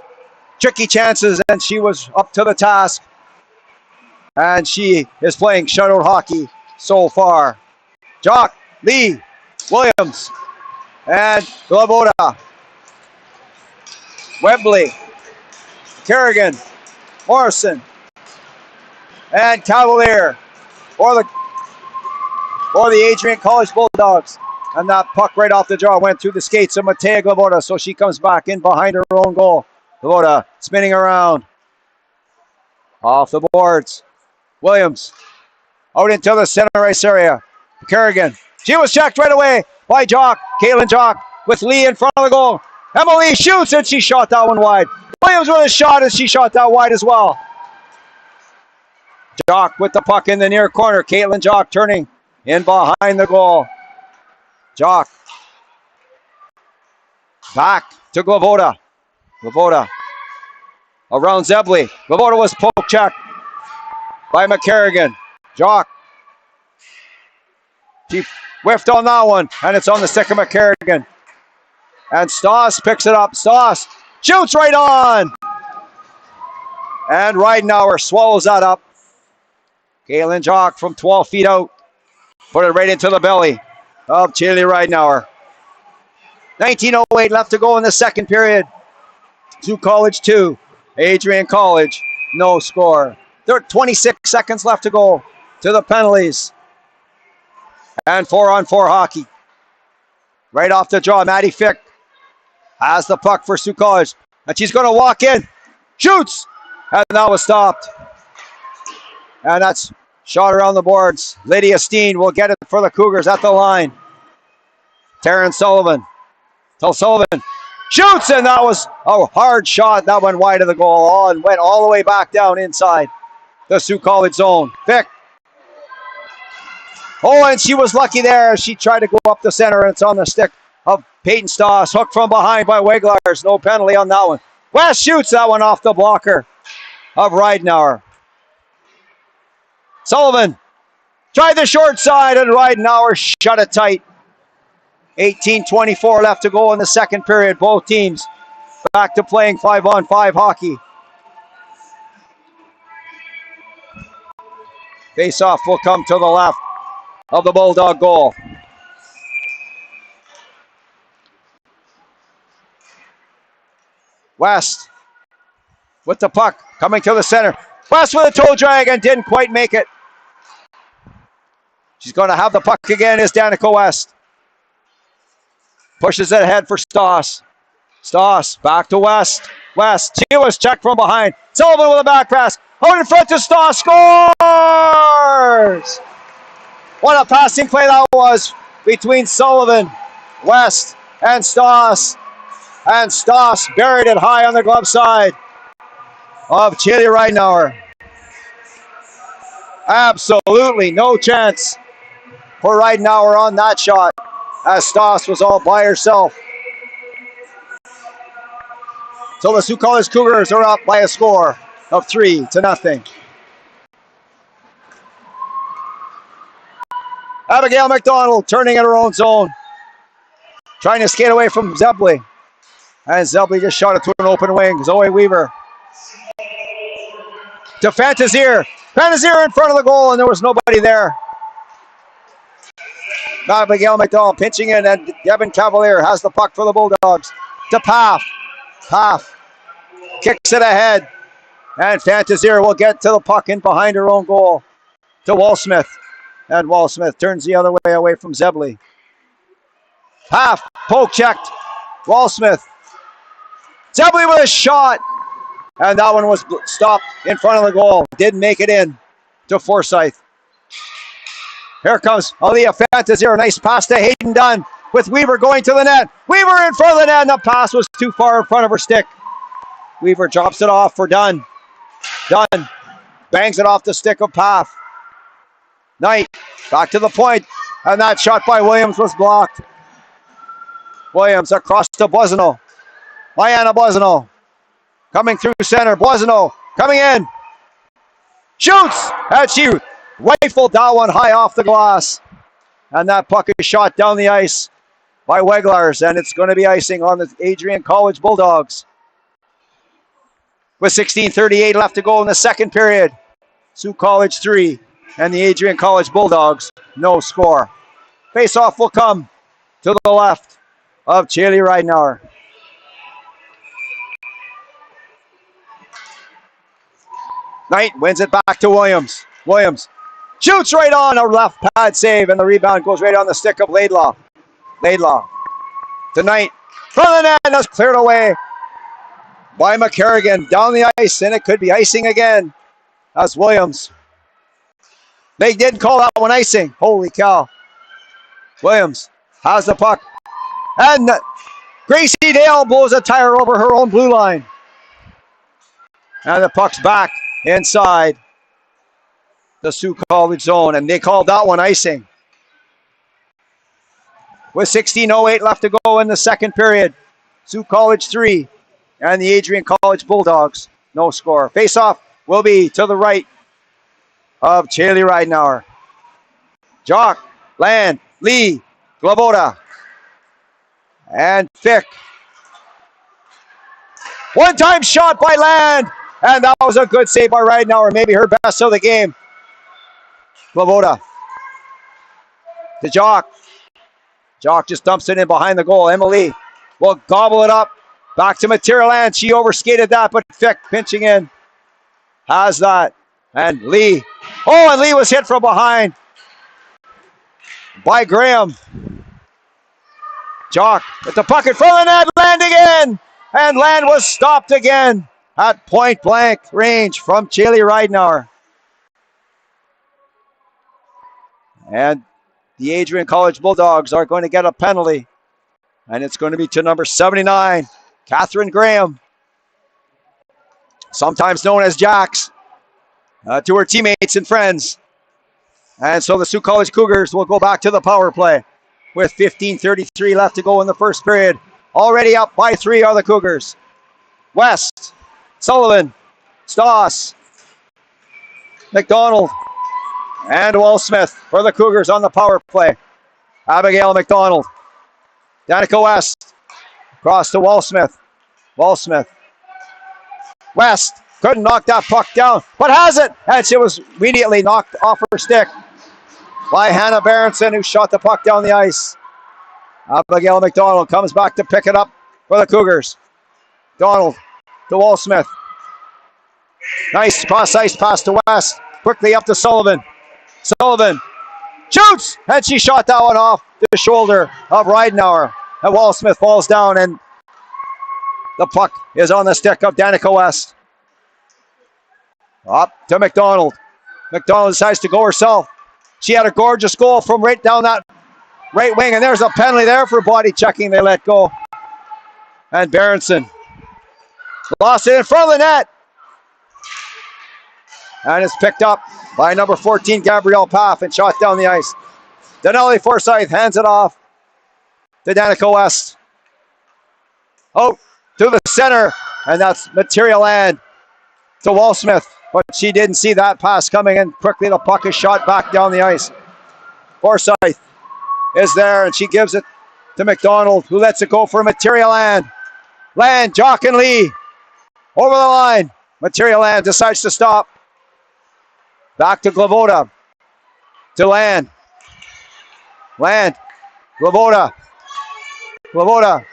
tricky chances and she was up to the task. And she is playing shutout hockey so far. Jock, Lee, Williams, and Glavoda, Webley, Kerrigan, Morrison, and Cavalier for the Adrian College Bulldogs. And that puck right off the jaw went through the skates of Matea Glavoda, so she comes back in behind her own goal. Glavoda spinning around. Off the boards. Williams out into the center ice area. Kerrigan. She was checked right away by Jock. Caitlin Jock with Lee in front of the goal. Emily shoots and she shot that one wide. Williams with a shot and she shot that wide as well. Jock with the puck in the near corner. Caitlin Jock turning in behind the goal. Jock. Back to Glavoda. Glavoda around Zebley. Glavoda was poke checked by McCarrigan. Jock. She whiffed on that one, and it's on the stick of McCarrigan. And Stoss picks it up. Stoss shoots right on. And Ridenauer swallows that up. Caitlin Jock from 12 feet out. Put it right into the belly of Chili Ridenauer. 19:08 left to go in the second period. Sault College 2, Adrian College, no score. There are 26 seconds left to go to the penalties. And 4-on-4 hockey. Right off the draw, Maddie Fick has the puck for Sault College. And she's going to walk in. Shoots! And that was stopped. And that's shot around the boards. Lydia Steen will get it for the Cougars at the line. Taryn Sullivan. Till Sullivan shoots, and that was a hard shot. That went wide of the goal and went all the way back down inside the Sault College zone. Vic. Oh, and she was lucky there. She tried to go up the center, and it's on the stick of Peyton Stoss. Hooked from behind by Weglars. No penalty on that one. West shoots that one off the blocker of Ridenauer. Sullivan tried the short side, and Ridenauer shut it tight. 18:24 left to go in the second period. Both teams back to playing 5-on-5 hockey. Face-off will come to the left of the Bulldog goal. West with the puck coming to the center. West with a toe drag and didn't quite make it. She's going to have the puck again, is Danica West. Pushes it ahead for Stoss. Stoss back to West. West. She was checked from behind. Sullivan with a back pass. Out in front to Stoss. Scores! What a passing play that was between Sullivan, West, and Stoss. And Stoss buried it high on the glove side of Chili Ridenauer. Absolutely no chance for Ridenauer on that shot, as Stoss was all by herself. So the Sault College Cougars are up by a score of 3-0. Abigail McDonald turning in her own zone, trying to skate away from Zebley. And Zebley just shot it to an open wing. Zoe Weaver to Fantazier. Fantazier in front of the goal, and there was nobody there. Abigail McDonald pinching in, and Devin Cavalier has the puck for the Bulldogs. To Paff. Paff kicks it ahead, and Fantazier will get to the puck in behind her own goal to Walsmith. And Walsmith turns the other way away from Zebley. Paff poke checked. Walsmith. Zebley with a shot, and that one was stopped in front of the goal. Didn't make it in to Forsyth. Here comes Aaliyah Fantazier. Nice pass to Hayden Dunn with Weaver going to the net. Weaver in front of the net, and the pass was too far in front of her stick. Weaver drops it off for Dunn. Dunn bangs it off the stick of Paff. Knight back to the point, and that shot by Williams was blocked. Williams across to Boisano. Liana Boisano coming through center. Boisano coming in. Shoots! And she rifled that one high off the glass. And that puck is shot down the ice by Weglars, and it's going to be icing on the Adrian College Bulldogs. With 16:38 left to go in the second period. Sault College 3 and the Adrian College Bulldogs no score. Face-off will come to the left of Chaley Ridenauer. Knight wins it back to Williams. Williams shoots right on, a left pad save, and the rebound goes right on the stick of Laidlaw. Laidlaw to Knight. From the net, that's cleared away by McCarrigan down the ice, and it could be icing again. That's Williams. They didn't call that one icing. Holy cow. Williams has the puck. And Gracie Dale blows a tire over her own blue line. And the puck's back inside the Sault College zone, and they called that one icing. With 16:08 left to go in the second period. Sault College 3 and the Adrian College Bulldogs no score. Face-off will be to the right of Chaley Ridenauer. Jock, Land, Lee, Glavoda, and Fick. One-time shot by Land, and that was a good save by Ridenauer, maybe her best of the game. Glavoda to Jock. Jock just dumps it in behind the goal. Emily will gobble it up. Back to Material Land. She overskated that, but Fick pinching in has that. And Lee. Oh, and Lee was hit from behind by Graham. Jock with the puck in front of the net. Land again. And Land was stopped again at point blank range from Chaley Ridenauer. And the Adrian College Bulldogs are going to get a penalty. And it's going to be to number 79, Catherine Graham, sometimes known as Jax, to her teammates and friends. And so the Sault College Cougars will go back to the power play with 15:33 left to go in the first period. Already up by 3 are the Cougars. West, Sullivan, Stoss, McDonald, and Wall-Smith for the Cougars on the power play. Abigail McDonald. Danica West. Across to Wall-Smith. Wall-Smith. West couldn't knock that puck down, but has it. And she was immediately knocked off her stick by Hannah Berenson, who shot the puck down the ice. Abigail McDonald comes back to pick it up for the Cougars. Donald to Wall-Smith. Nice cross-ice pass to West. Quickly up to Sullivan. Sullivan shoots, and she shot that one off the shoulder of Ridenauer. And Wall-Smith falls down, and the puck is on the stick of Danica West. Up to McDonald. McDonald decides to go herself. She had a gorgeous goal from right down that right wing, and there's a penalty there for body checking. They let go. And Berenson lost it in front of the net. And it's picked up by number 14, Gabrielle Paff, and shot down the ice. Denali Forsyth hands it off to Danica West. Out to the center, and that's Material Land to Wall-Smith. But she didn't see that pass coming in. Quickly, the puck is shot back down the ice. Forsyth is there, and she gives it to McDonald, who lets it go for Material Land. Land, Jock and Lee over the line. Material Land decides to stop. Back to Glavoda. To Land. Land. Glavoda. Glavoda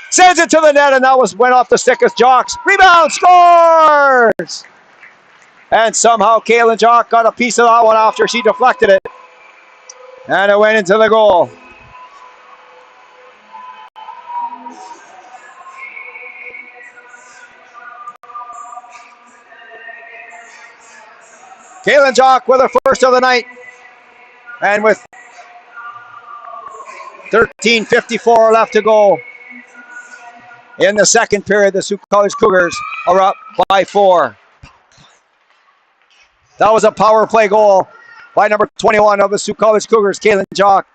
sends it to the net, and that went off the stick of Jocks. Rebound, scores! And somehow Kaylin Jock got a piece of that one after she deflected it. And it went into the goal. Kaylin Jock with her first of the night. And with 13:54 left to go in the second period, the Sault College Cougars are up by 4. That was a power play goal by number 21 of the Sault College Cougars, Kaylin Jock.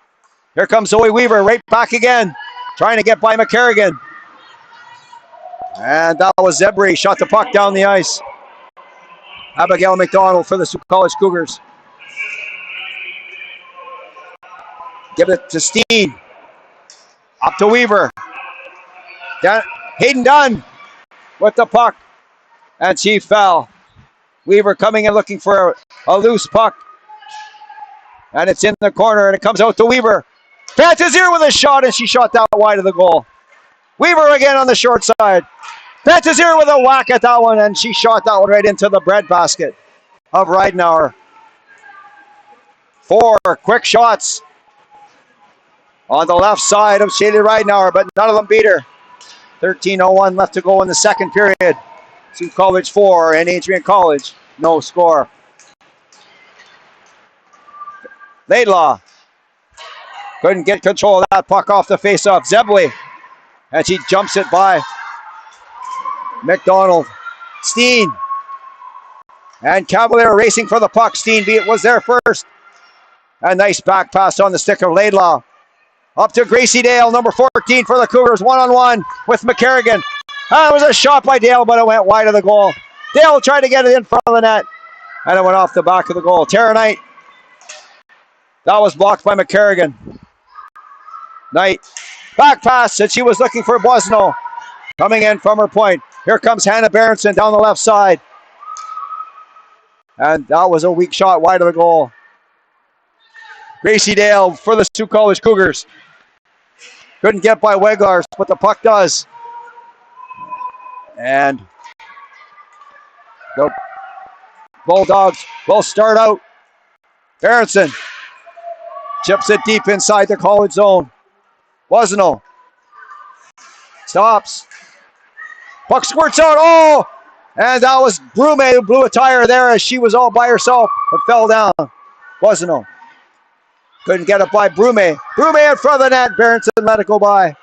Here comes Zoe Weaver right back again, trying to get by McCarrigan. And that was Zebri, shot the puck down the ice. Abigail McDonald for the Sault College Cougars. Give it to Steen. Up to Weaver. Hayden Dunn with the puck. And she fell. Weaver coming in looking for a loose puck. And it's in the corner and it comes out to Weaver. Fantazier with a shot and she shot that wide of the goal. Weaver again on the short side. Fantazier with a whack at that one and she shot that one right into the breadbasket of Ridenauer. 4 quick shots on the left side of Shaylee Ridenauer, but none of them beat her. 13:01 left to go in the second period. Sault College 4 and Adrian College, no score. Laidlaw couldn't get control of that puck off the face-off. Zebley, and she jumps it by McDonald. Steen and Cavalier racing for the puck. Steen was there first. A nice back pass on the stick of Laidlaw. Up to Gracie Dale, number 14 for the Cougars, one-on-one with McCarrigan. That was a shot by Dale, but it went wide of the goal. Dale tried to get it in front of the net, and it went off the back of the goal. Tara Knight, that was blocked by McCarrigan. Knight, back pass, and she was looking for Boisneau. Coming in from her point. Here comes Hannah Berenson down the left side. And that was a weak shot wide of the goal. Gracie Dale for the Sault College Cougars. Couldn't get by Weglars, but the puck does. And the Bulldogs will start out. Berenson chips it deep inside the college zone. Boisneau stops. Puck squirts out. Oh! And that was Brume who blew a tire there as she was all by herself but fell down. Boisneau couldn't get it by Brume. Brume in front of the net. Berenson let it go by.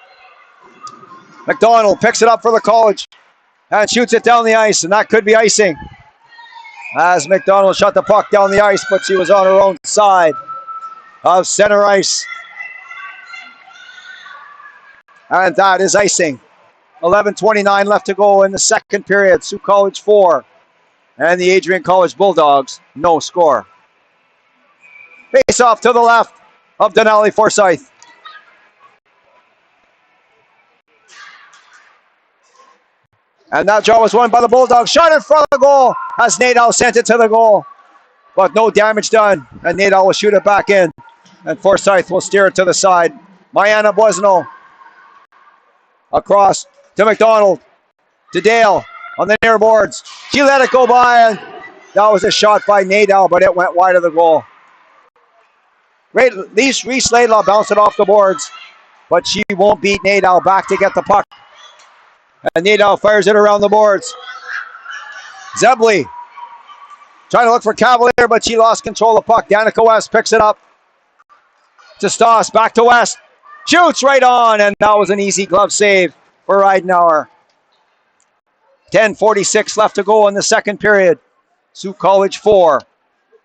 McDonald picks it up for the college and shoots it down the ice, and that could be icing. As McDonald shot the puck down the ice, but she was on her own side of center ice. And that is icing. 11:29 left to go in the second period. Sault College 4 and the Adrian College Bulldogs, no score. Face off to the left of Denali Forsyth. And that draw was won by the Bulldogs. Shot in front of the goal as Nadal sent it to the goal. But no damage done. And Nadal will shoot it back in. And Forsyth will steer it to the side. Mariana Boisneau across to McDonald. To Dale on the near boards. She let it go by. And that was a shot by Nadal, but it went wide of the goal. Reese Laidlaw bounced it off the boards, but she won't beat Nadal back to get the puck. And Nadal fires it around the boards. Zebley trying to look for Cavalier, but she lost control of the puck. Danica West picks it up to Stoss, back to West. Shoots right on, and that was an easy glove save for Ridenauer. 10:46 left to go in the second period. Sault College 4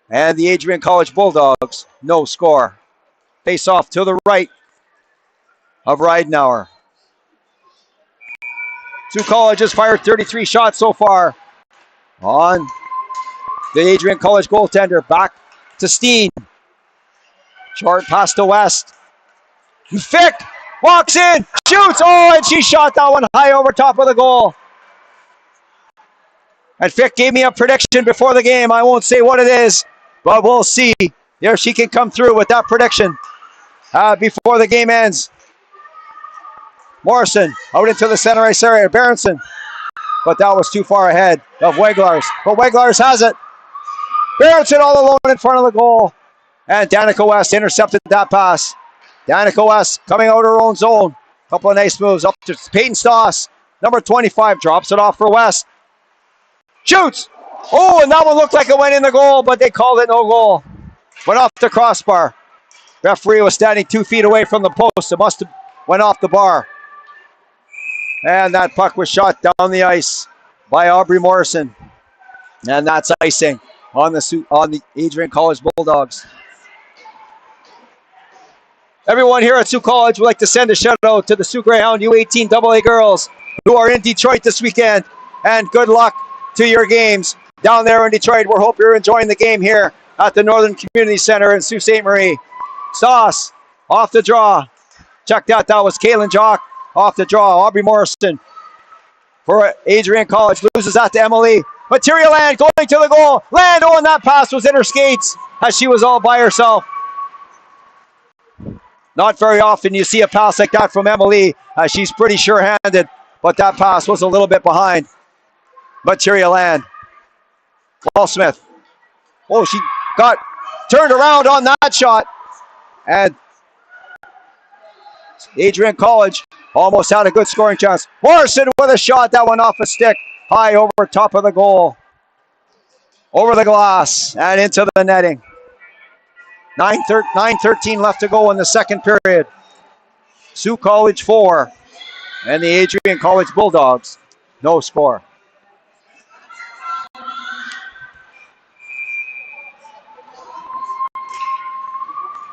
and the Adrian College Bulldogs, no score. Face off to the right of Ridenauer. Sault College has fired 33 shots so far on the Adrian College goaltender. Back to Steen. Short pass to West. Fick walks in, shoots, oh, and she shot that one high over top of the goal. And Fick gave me a prediction before the game. I won't say what it is, but we'll see if she can come through with that prediction before the game ends. Morrison out into the center ice area. Berenson, but that was too far ahead of Weglars. But Weglars has it. Berenson all alone in front of the goal. And Danica West intercepted that pass. Danica West coming out of her own zone. Couple of nice moves up to Peyton Stoss. Number 25 drops it off for West. Shoots. Oh, and that one looked like it went in the goal, but they called it no goal. Went off the crossbar. Referee was standing 2 feet away from the post. It must have went off the bar. And that puck was shot down the ice by Aubrey Morrison. And that's icing on the Adrian College Bulldogs. Everyone here at Sault College would like to send a shout out to the Sault Greyhound U18 AA girls who are in Detroit this weekend. And good luck to your games down there in Detroit. We hope you're enjoying the game here at the Northern Community Center in Sault Ste. Marie. Stoss off the draw. Check that. That was Kaylin Jock off the draw. Aubrey Morrison for Adrian College loses that to Emily. Material Land going to the goal. Land, oh, and that pass was in her skates as she was all by herself. Not very often you see a pass like that from Emily as she's pretty sure-handed, but that pass was a little bit behind Material Land. Walsmith. Oh, she got turned around on that shot. And Adrian College almost had a good scoring chance. Morrison with a shot. That went off a stick. High over top of the goal. Over the glass and into the netting. 9:13 left to go in the second period. Sault College 4 and the Adrian College Bulldogs no score.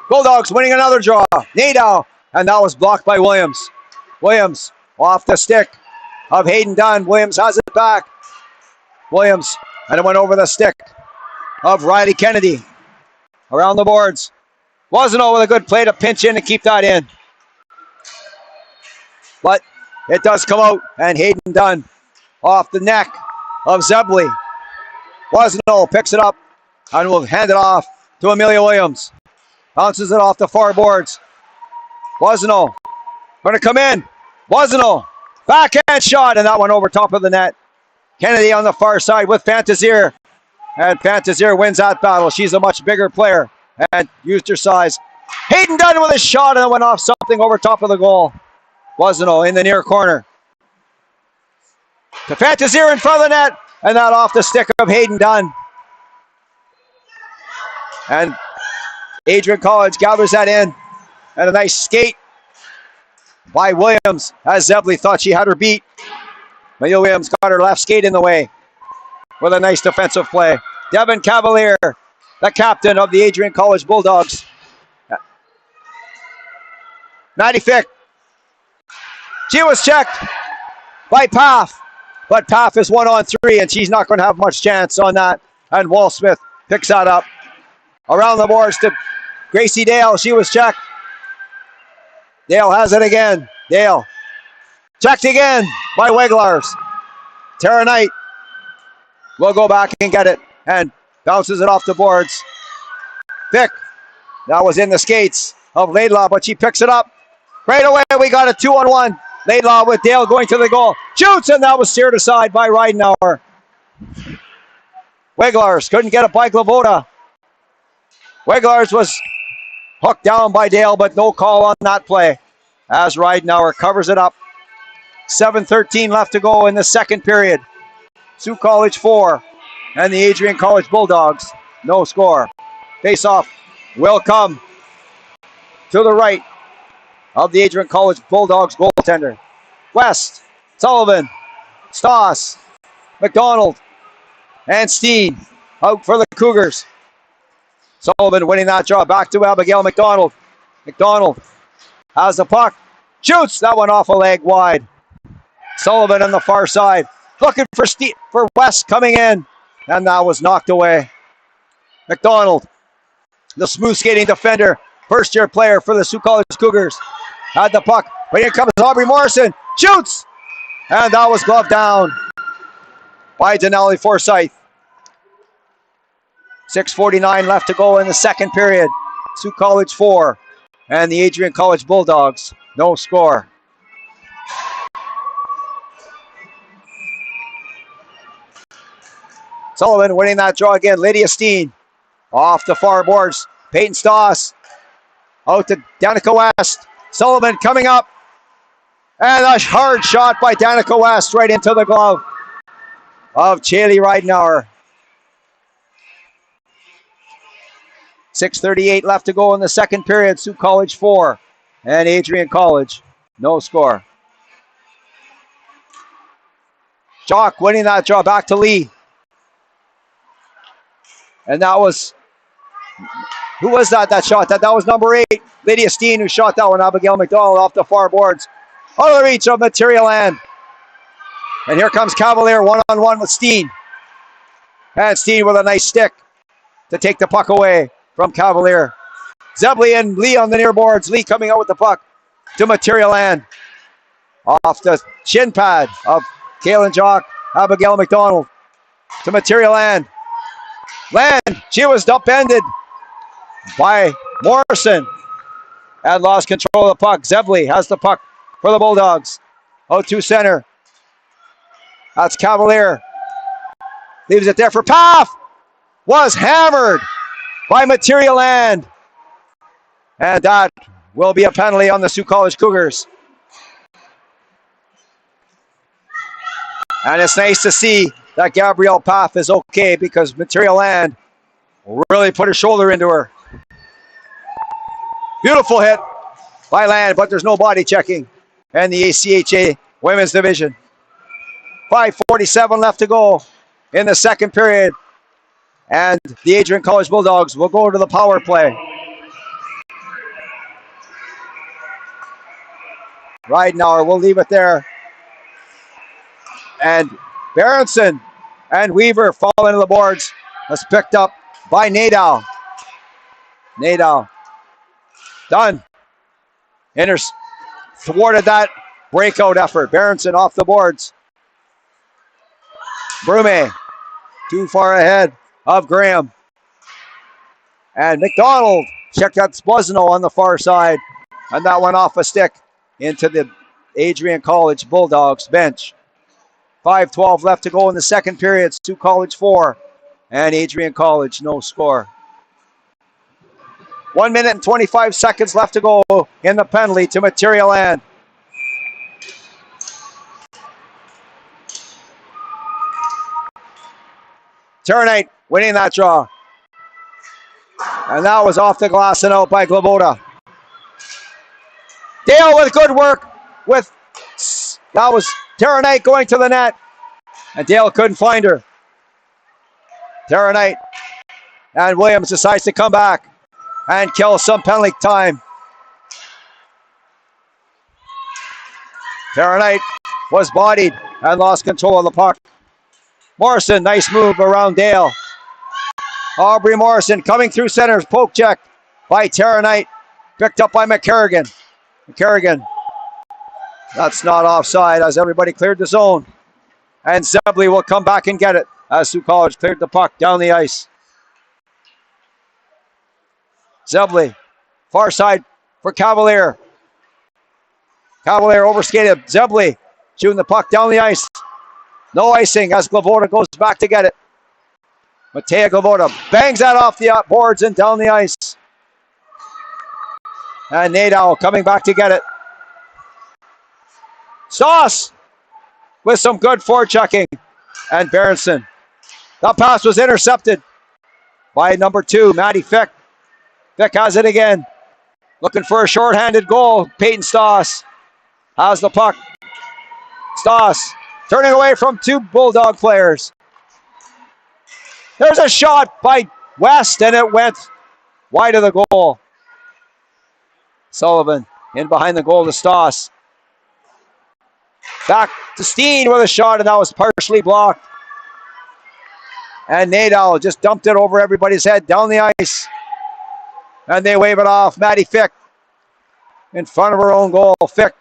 Bulldogs winning another draw. Nadeau, and that was blocked by Williams. Williams off the stick of Hayden Dunn. Williams has it back. Williams, and it went over the stick of Riley Kennedy. Around the boards. Wasn't with a good play to pinch in and keep that in. But it does come out, and Hayden Dunn off the neck of Zebley. Wasn't picks it up and will hand it off to Amelia Williams. Bounces it off the far boards. Wasn't going to come in. Wasn't backhand shot, and that one over top of the net. Kennedy on the far side with Fantazier. And Fantazier wins that battle. She's a much bigger player and used her size. Hayden Dunn with a shot, and it went off something over top of the goal. Wasn't in the near corner. To Fantazier in front of the net, and that off the stick of Hayden Dunn. And Adrian College gathers that in. And a nice skate by Williams as Zebley thought she had her beat. Amelia Williams got her left skate in the way with a nice defensive play. Devin Cavalier, the captain of the Adrian College Bulldogs. Maddie Fick. She was checked by Paff, but Paff is 1-on-3 and she's not going to have much chance on that. And Walsmith picks that up. Around the boards to Gracie Dale. She was checked. Dale has it again. Dale. Checked again by Wigglars. Tara Knight will go back and get it and bounces it off the boards. Pick. That was in the skates of Laidlaw, but she picks it up. Right away, we got a 2-on-1. Laidlaw with Dale going to the goal. Shoots, and that was steered aside by Ridenauer. Wigglars couldn't get it by Glavoda. Wigglars was hooked down by Dale, but no call on that play as Ridenauer covers it up. 7:13 left to go in the second period. Sault College 4 and the Adrian College Bulldogs no score. Face-off will come to the right of the Adrian College Bulldogs goaltender. West, Sullivan, Stoss, McDonald, and Steen out for the Cougars. Sullivan winning that draw. Back to Abigail McDonald. McDonald has the puck. Shoots. That one off a leg wide. Sullivan on the far side. Looking for West coming in. And that was knocked away. McDonald, the smooth skating defender. First year player for the Sault College Cougars. Had the puck. But here comes Aubrey Morrison. Shoots. And that was gloved down by Denali Forsyth. 6:49 left to go in the second period. Sault College 4 and the Adrian College Bulldogs no score. Sullivan winning that draw again. Lydia Steen off the far boards. Peyton Stoss out to Danica West. Sullivan coming up. And a hard shot by Danica West right into the glove of Chaley Ridenauer. 6:38 left to go in the second period. Sault College 4 and Adrian College, no score. Jock winning that draw back to Lee. And that was, who was that shot? That was number 8, Lydia Steen, who shot that one. Abigail McDonald off the far boards. Out of the reach of Material Land. And here comes Cavalier one-on-one with Steen. And Steen with a nice stick to take the puck away from Cavalier. Zebley and Lee on the near boards. Lee coming out with the puck to Material Land. Off the shin pad of Kaylin Jock, Abigail McDonald to Material Land. Land, she was upended by Morrison and lost control of the puck. Zebley has the puck for the Bulldogs. 0-2 center. That's Cavalier. Leaves it there for Paff. Was hammered by Material Land. And that will be a penalty on the Sault College Cougars. And it's nice to see that Gabrielle Paff is okay because Material Land really put her shoulder into her. Beautiful hit by Land, but there's no body checking. And the ACHA Women's Division. 5:47 left to go in the second period. And the Adrian College Bulldogs will go to the power play. Ridenauer will leave it there. And Berenson and Weaver fall into the boards. That's picked up by Nadeau. Nadeau. Done. Thwarted that breakout effort. Berenson off the boards. Brume too far ahead of Graham. And McDonald checked out Spozino on the far side. And that went off a stick into the Adrian College Bulldogs bench. 5:12 left to go in the second period. Sault College 4 and Adrian College no score. 1 minute and 25 seconds left to go in the penalty to Material Land. Ternite winning that draw. And that was off the glass and out by Glavoda. Dale with good work that was Tara Knight going to the net. And Dale couldn't find her. Tara Knight and Williams decides to come back and kill some penalty time. Tara Knight was bodied and lost control of the puck. Morrison, nice move around Dale. Aubrey Morrison coming through centers, poke check by Tara Knight. Picked up by McCarrigan. McCarrigan, that's not offside as everybody cleared the zone. And Zebley will come back and get it as Sault College cleared the puck down the ice. Zebley, far side for Cavalier. Cavalier overskated. Zebley shooting the puck down the ice. No icing as Glavoda goes back to get it. Matea Glavoda bangs that off the boards and down the ice. And Nadeau coming back to get it. Stoss with some good forechecking. And Berenson. That pass was intercepted by number 2, Maddie Fick. Fick has it again. Looking for a shorthanded goal. Peyton Stoss has the puck. Stoss turning away from 2 Bulldog players. There's a shot by West and it went wide of the goal. Sullivan in behind the goal to Stoss. Back to Steen with a shot and that was partially blocked. And Nadeau just dumped it over everybody's head down the ice. And they wave it off. Maddie Fick in front of her own goal. Fick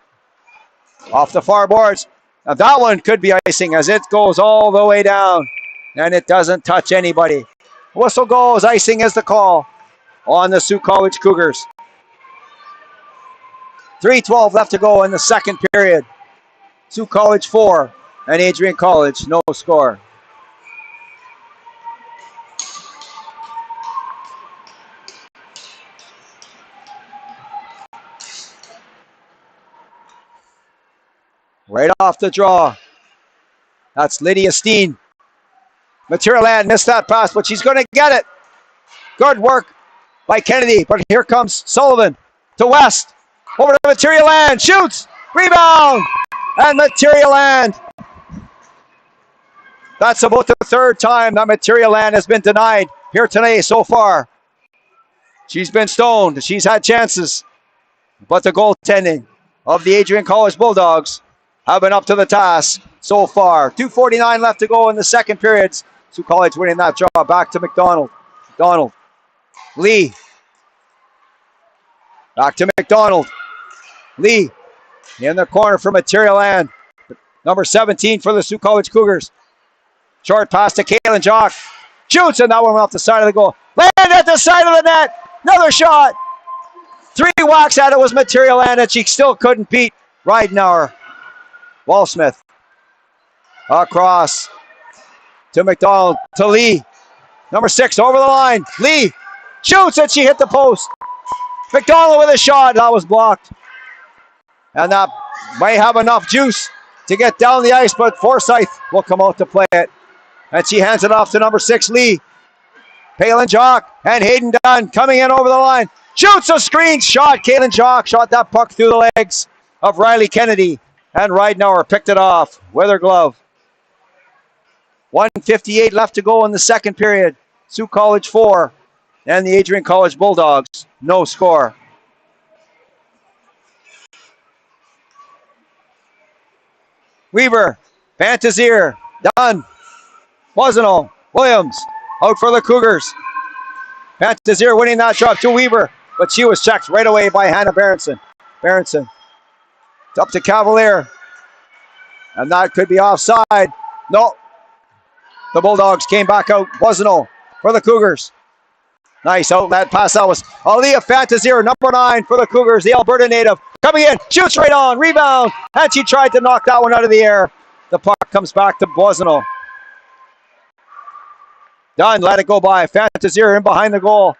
off the far boards. Now that one could be icing as it goes all the way down. And it doesn't touch anybody. Whistle goes. Icing is the call on the Sault College Cougars. 3:12 left to go in the second period. Sault College 4 and Adrian College no score. Right off the draw. That's Lydia Steen. Material Land missed that pass, but she's going to get it. Good work by Kennedy, but here comes Sullivan to West. Over to Material Land, shoots, rebound, and Material Land. That's about the third time that Material Land has been denied here today so far. She's been stoned, she's had chances, but the goaltending of the Adrian College Bulldogs have been up to the task so far. 2:49 left to go in the second period. Sault College winning that draw. Back to McDonald. McDonald. Lee. Back to McDonald. Lee in the corner for Material Land. Number 17 for the Sault College Cougars. Short pass to Kaylin Jock. Shoots, and that one went off the side of the goal. Land at the side of the net. Another shot. 3 whacks at it was Material Land, and she still couldn't beat Ridenauer. Wallsmith. Across to McDonald. To Lee. Number 6 over the line. Lee shoots, and she hit the post. McDonald with a shot. That was blocked. And that might have enough juice to get down the ice, but Forsyth will come out to play it. And she hands it off to number 6, Lee. Palin Jock and Hayden Dunn coming in over the line. Shoots a screen shot. Kaylin Jock shot that puck through the legs of Riley Kennedy. And Ridenauer picked it off with her glove. 1:58 left to go in the second period. Sault College 4 and the Adrian College Bulldogs, no score. Weaver, Fantazier, Dunn, Wasn't Williams, out for the Cougars. Fantazier winning that drop to Weaver, but she was checked right away by Hannah Berenson. Berenson, up to Cavalier, and that could be offside. No, the Bulldogs came back out. Wasn't for the Cougars. Nice outlet pass. That was Aaliyah Fantazier, number 9 for the Cougars, the Alberta native. Coming in, shoots right on, rebound, and she tried to knock that one out of the air. The puck comes back to Wasn't. Dunn let it go by. Fantazier in behind the goal.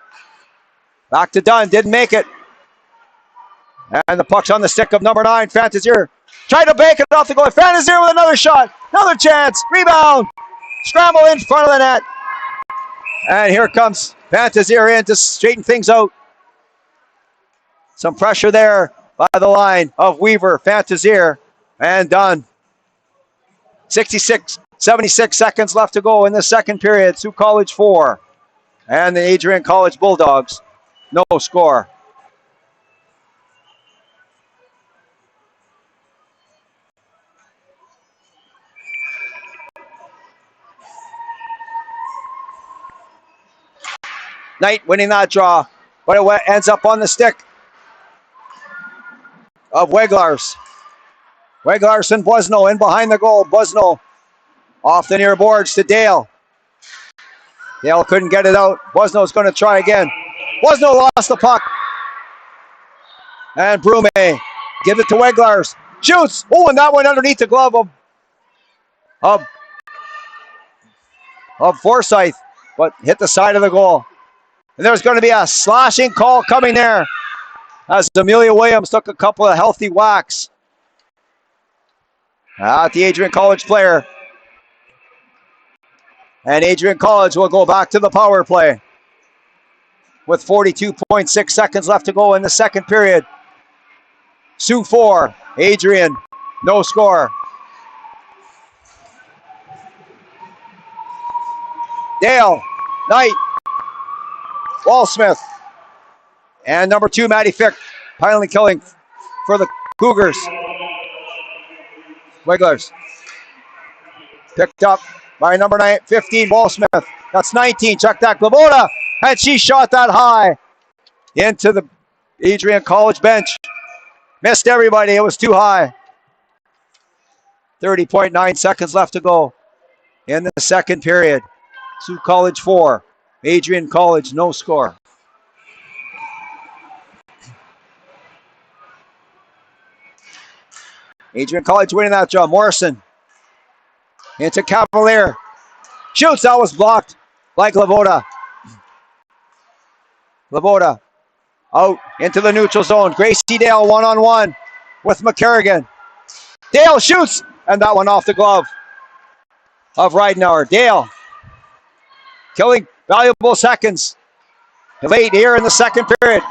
Back to Dunn, didn't make it. And the puck's on the stick of number 9, Fantazier. Tried to bank it off the goal. Fantazier with another shot, another chance, rebound. Scramble in front of the net. And here comes Fantazier in to straighten things out. Some pressure there by the line of Weaver, Fantazier, and Dunn. 76 seconds left to go in the second period. Sault College 4 and the Adrian College Bulldogs, no score. Knight winning that draw, but it ends up on the stick of Weglars. Weglars and Busno in behind the goal. Busno off the near boards to Dale. Dale couldn't get it out. Busno's going to try again. Busno lost the puck. And Brume gives it to Weglars. Shoots. Oh, and that went underneath the glove of Forsyth, but hit the side of the goal. And there's going to be a slashing call coming there as Amelia Williams took a couple of healthy whacks at the Adrian College player. And Adrian College will go back to the power play with 42.6 seconds left to go in the second period. Sioux 4, Adrian, no score. Dale, Knight, Wallsmith, and number 2, Maddie Fick, finally killing for the Cougars. Wigglers picked up by number 15, Wallsmith. That's 19, check that, Glavoda, and she shot that high into the Adrian College bench. Missed everybody, it was too high. 30.9 seconds left to go in the second period. Sault College 4, Adrian College, no score. Adrian College winning that draw. Morrison into Cavalier. Shoots, that was blocked by Glavoda. Glavoda out into the neutral zone. Gracie Dale one-on-one with McCarrigan. Dale shoots, and that one off the glove of Ridenauer. Dale killing valuable seconds late here in the second period.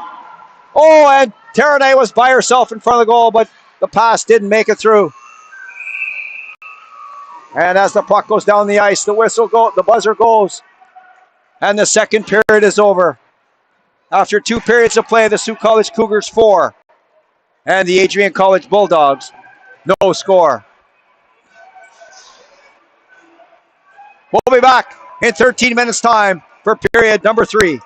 Oh, and Taranay was by herself in front of the goal, but the pass didn't make it through. And as the puck goes down the ice, the buzzer goes, and the second period is over. After 2 periods of play, the Sault College Cougars 4 and the Adrian College Bulldogs no score. We'll be back in 13 minutes time for period number 3.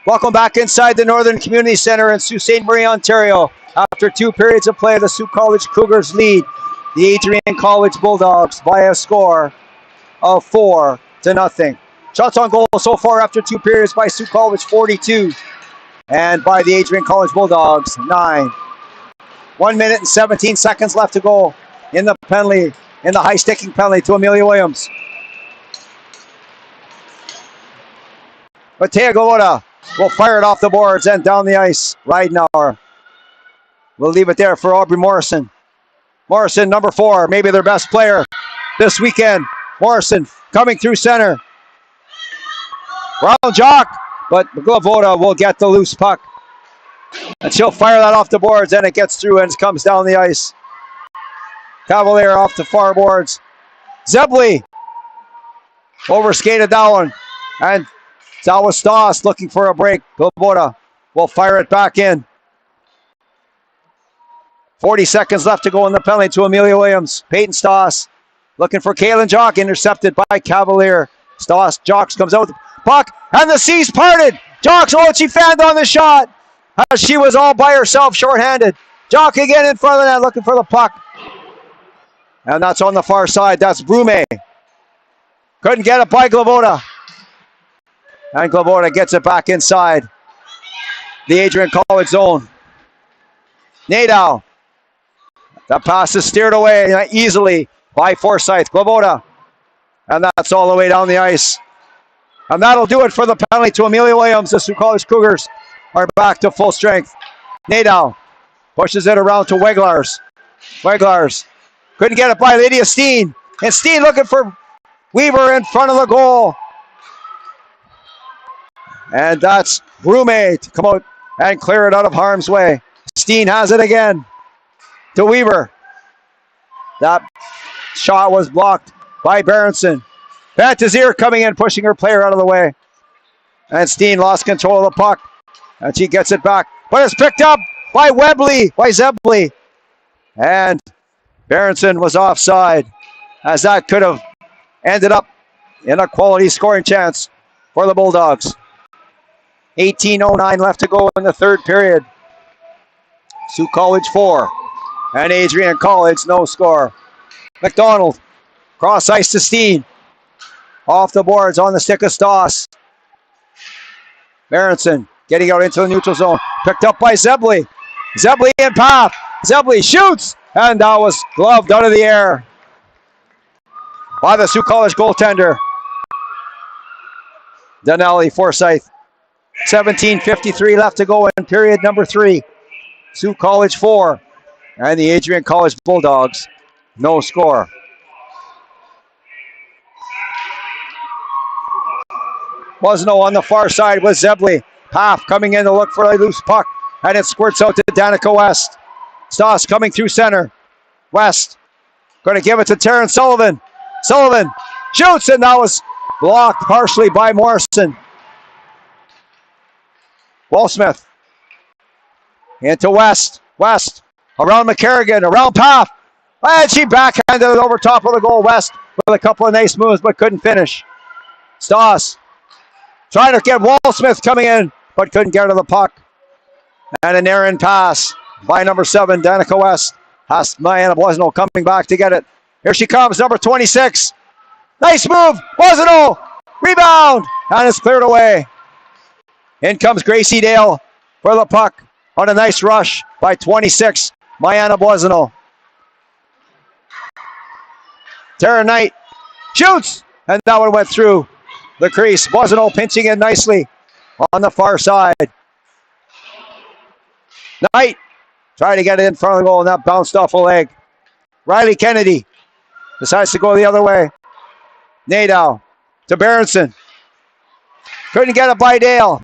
Welcome back inside the Northern Community Centre in Sault Ste. Marie, Ontario. After 2 periods of play, the Sault College Cougars lead the Adrian College Bulldogs by a score of 4-0. Shots on goal so far after 2 periods by Sault College, 42. And by the Adrian College Bulldogs, 9. 1 minute and 17 seconds left to go in the penalty, in the high sticking penalty to Amelia Williams. Matea Galota will fire it off the boards and down the ice. Ridenauer will leave it there for Aubrey Morrison. Morrison, number 4, maybe their best player this weekend. Morrison coming through center. Brown Jock, but Galota will get the loose puck. And she'll fire that off the boards, and it gets through and comes down the ice. Cavalier off the far boards. Zebley overskated that one. And that was Stoss looking for a break. Galota will fire it back in. 40 seconds left to go in the penalty to Amelia Williams. Peyton Stoss looking for Kaylin Jock, intercepted by Cavalier. Stoss, Jocks comes out with the puck, and the seas parted. Jocks, she fanned on the shot. She was all by herself, shorthanded. Jock again in front of the net, looking for the puck. And that's on the far side. That's Brume. Couldn't get it by Galota. And Galota gets it back inside the Adrian College zone. Nadeau. That pass is steered away easily by Forsyth. Galota. And that's all the way down the ice. And that'll do it for the penalty to Amelia Williams. The Sault College Cougars are back to full strength. Nadeau pushes it around to Weglars. Weglars couldn't get it by Lydia Steen. And Steen looking for Weaver in front of the goal. And that's Brume to come out and clear it out of harm's way. Steen has it again to Weaver. That shot was blocked by Berenson. Fantazier coming in, pushing her player out of the way. And Steen lost control of the puck. And she gets it back. But it's picked up by Zebley. And Berenson was offside, as that could have ended up in a quality scoring chance for the Bulldogs. 18:09 left to go in the third period. Sault College 4 and Adrian College no score. McDonald cross ice to Steen. Off the boards on the stick of Stoss. Berenson getting out into the neutral zone. Picked up by Zebley. Zebley in path. Zebley shoots. And that was gloved out of the air by the Sault College goaltender. Donnelly Forsyth. 17:53 left to go in period number 3. Sault College 4 and the Adrian College Bulldogs no score. Wasno on the far side with Zebley. Half coming in to look for a loose puck. And it squirts out to Danica West. Stoss coming through center. West going to give it to Taryn Sullivan. Sullivan shoots, and that was blocked partially by Morrison. Walsmith into West. West around McCarrigan, around Paff. And she backhanded it over top of the goal. West with a couple of nice moves, but couldn't finish. Stoss trying to get Walsmith coming in, but couldn't get to the puck. And an errant pass by number 7, Danica West. Diana Wasno coming back to get it. Here she comes, number 26. Nice move, Wasno. Rebound, and it's cleared away. In comes Gracie Dale for the puck on a nice rush by 26, Mayana Boisano. Tara Knight shoots, and that one went through the crease. Boisano pinching in nicely on the far side. Knight trying to get it in front of the goal, and that bounced off a leg. Riley Kennedy decides to go the other way. Nadeau to Berenson. Couldn't get it by Dale.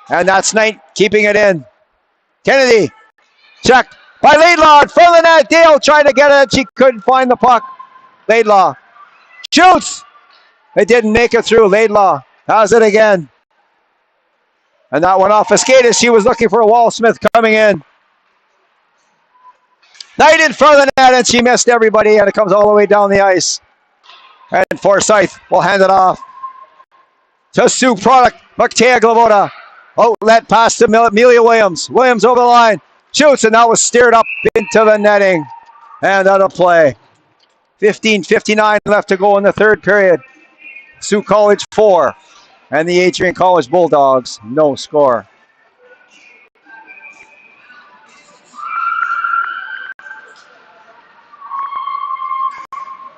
And that's Knight keeping it in. Kennedy checked by Laidlaw in front of the net. Dale trying to get it. She couldn't find the puck. Laidlaw shoots. It didn't make it through. Laidlaw has it again. And that went off a skate as she was looking for a Walsmith coming in. Knight in front of the net, and she missed everybody, and it comes all the way down the ice. And Forsyth will hand it off. to Sioux product. Matea Glavoda. Outlet pass to Amelia Williams. Williams over the line. Shoots, and that was steered up into the netting. And out of play. 15:59 left to go in the third period. Sioux College 4 and the Adrian College Bulldogs no score.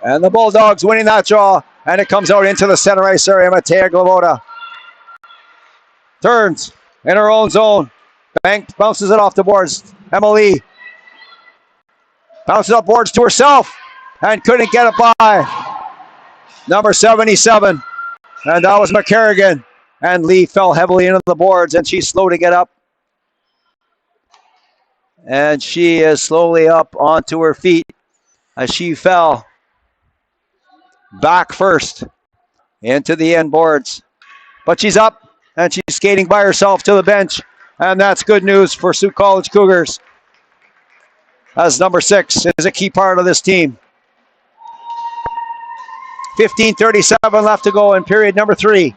And the Bulldogs winning that draw, and it comes out into the center ice area. Matea Glavoda turns in her own zone. Bank bounces it off the boards. Emily bounces up boards to herself and couldn't get it by number 77. And that was McCarrigan. And Lee fell heavily into the boards, and she's slow to get up. And she is slowly up onto her feet as she fell back first into the end boards. But she's up, and she's skating by herself to the bench. And that's good news for Sioux College Cougars, as number 6 is a key part of this team. 15:37 left to go in period number 3.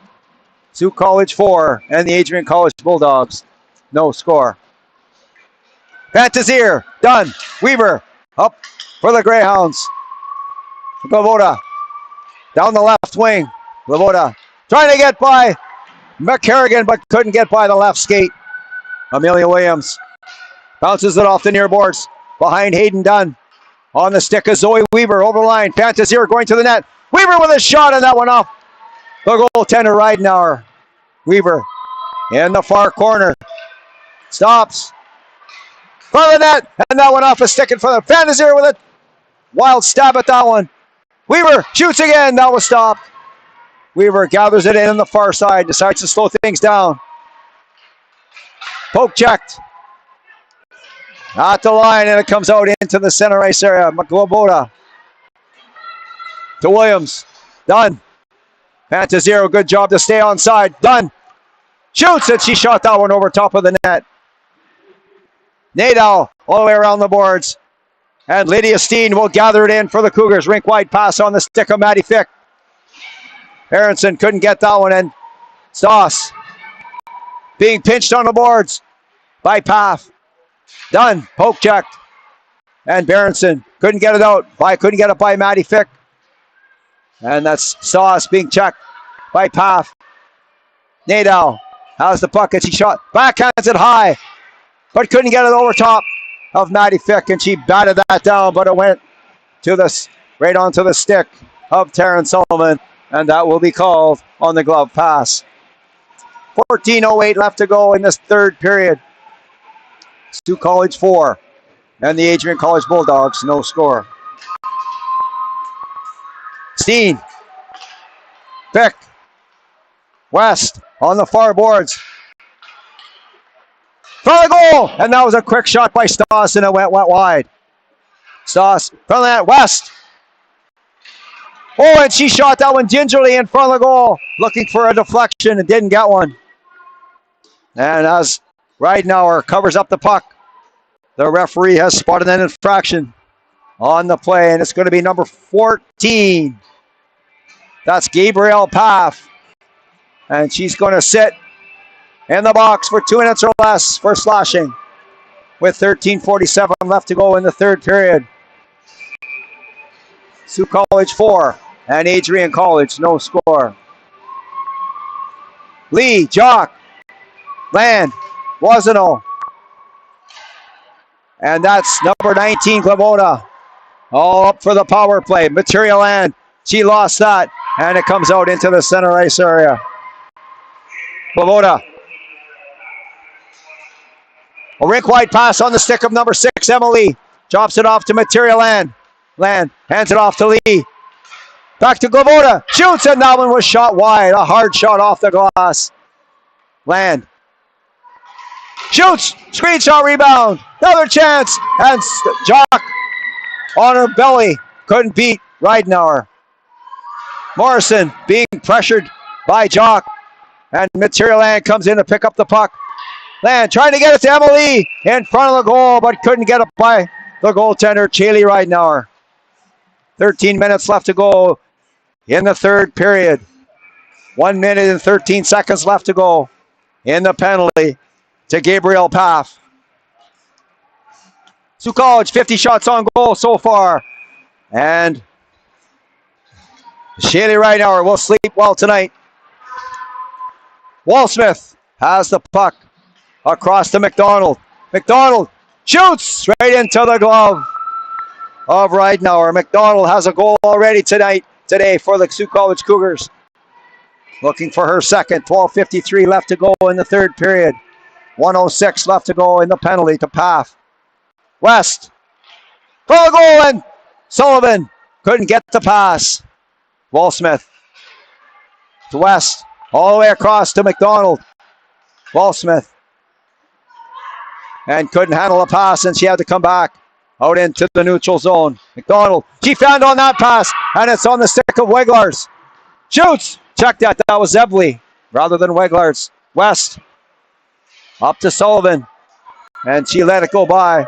Sioux College 4 and the Adrian College Bulldogs no score. Fantazier, done. Weaver, up for the Greyhounds. Glavoda, down the left wing. Glavoda, trying to get by McCarrigan, but couldn't get by the left skate. Amelia Williams bounces it off the near boards. Behind Hayden Dunn. On the stick of Zoe Weaver, over the line. Fantazier going to the net. Weaver with a shot, and that one off the goaltender Ridenauer. Weaver in the far corner. Stops. Front of the net, and that one off a stick in front of Fantazier with a wild stab at that one. Weaver shoots again. That was stopped. Weaver gathers it in on the far side. Decides to slow things down. Poke checked. At the line, and it comes out into the center ice area. Glavoda to Williams. Done. Fantazier, good job to stay onside. Done. Shoots, and she shot that one over top of the net. Nadeau all the way around the boards. And Lydia Steen will gather it in for the Cougars. Rink wide pass on the stick of Maddie Fick. Aronson couldn't get that one, and Stoss being pinched on the boards by Paff. Done. Poke checked. And Berenson couldn't get it out. Couldn't get it by Maddie Fick. And that's Stoss being checked by Paff. Nadeau has the puck, and she shot. Backhands it high, but couldn't get it over top of Maddie Fick, and she batted that down, but it went to this right onto the stick of Taryn Sullivan, and that will be called on the glove pass. 14:08 left to go in this third period. Sioux College 4 and the Adrian College Bulldogs no score. Steen, Fick, West on the far boards. For the goal, and that was a quick shot by Stoss, and it went wide. Stoss from that West. Oh, and she shot that one gingerly in front of the goal, looking for a deflection and didn't get one. And as Ridenauer covers up the puck, the referee has spotted an infraction on the play, and it's going to be number 14. That's Gabrielle Paff, and she's going to sit in the box for 2 minutes or less for slashing with 13:47 left to go in the third period. Sioux College 4 and Adrian College no score. Lee, Jock, Land, Wazano. And that's number 19, Glavoda. All up for the power play. Material Land. She lost that. And it comes out into the center ice area. Glavoda. A rink wide pass on the stick of number 6, Emily. Drops it off to Material Land. Land hands it off to Lee. Back to Glavoda. Shoots, and that one was shot wide. A hard shot off the glass. Land. Shoots. Screenshot rebound. Another chance. And Jock on her belly. Couldn't beat Ridenauer. Morrison being pressured by Jock. And Material Land comes in to pick up the puck. Land trying to get it to Emily in front of the goal, but couldn't get it by the goaltender, Chaley Ridenauer. 13 minutes left to go in the third period. 1 minute and 13 seconds left to go in the penalty to Gabriel Paff. Sault College, 50 shots on goal so far. And Shaylee Ridenauer will sleep well tonight. Walsmith has the puck across to McDonald. McDonald shoots right into the glove of Ridenauer. McDonald has a goal already today for the Sault College Cougars. Looking for her second. 12:53 left to go in the third period. 1:06 left to go in the penalty to Paff. West for the goal, and Sullivan couldn't get the pass. Walsmith to West, all the way across to McDonald. Walsmith, and couldn't handle a pass, and she had to come back out into the neutral zone. McDonald, she found on that pass, and it's on the stick of Weglars. Shoots, check that was Evely rather than Weglars. West, up to Sullivan, and she let it go by.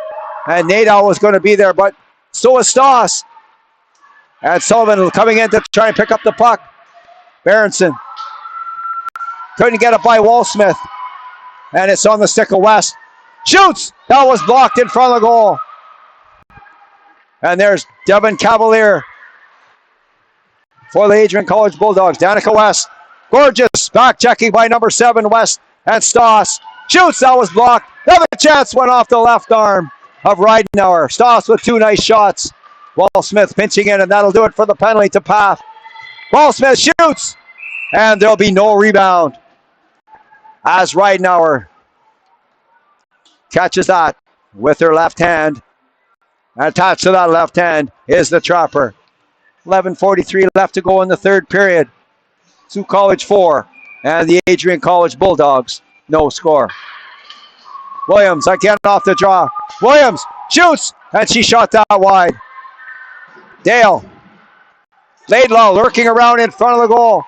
And Nadal was going to be there, but so was Stoss. And Sullivan coming in to try and pick up the puck. Berenson couldn't get it by Walsmith. And it's on the stick of West. Shoots! That was blocked in front of the goal. And there's Devin Cavalier for the Adrian College Bulldogs. Danica West. Gorgeous. Back checking by number 7, West. And Stoss. Shoots! That was blocked. Another chance went off the left arm of Ridenauer. Stoss with 2 nice shots. Walsmith pinching in, and that'll do it for the penalty to Paff. Walsmith shoots, and there'll be no rebound as Ridenauer catches that with her left hand. And attached to that left hand is the trapper. 11:43 left to go in the third period. Sault College 4 and the Adrian College Bulldogs no score. Williams again off the draw. Williams shoots, and she shot that wide. Dale. Laidlaw lurking around in front of the goal.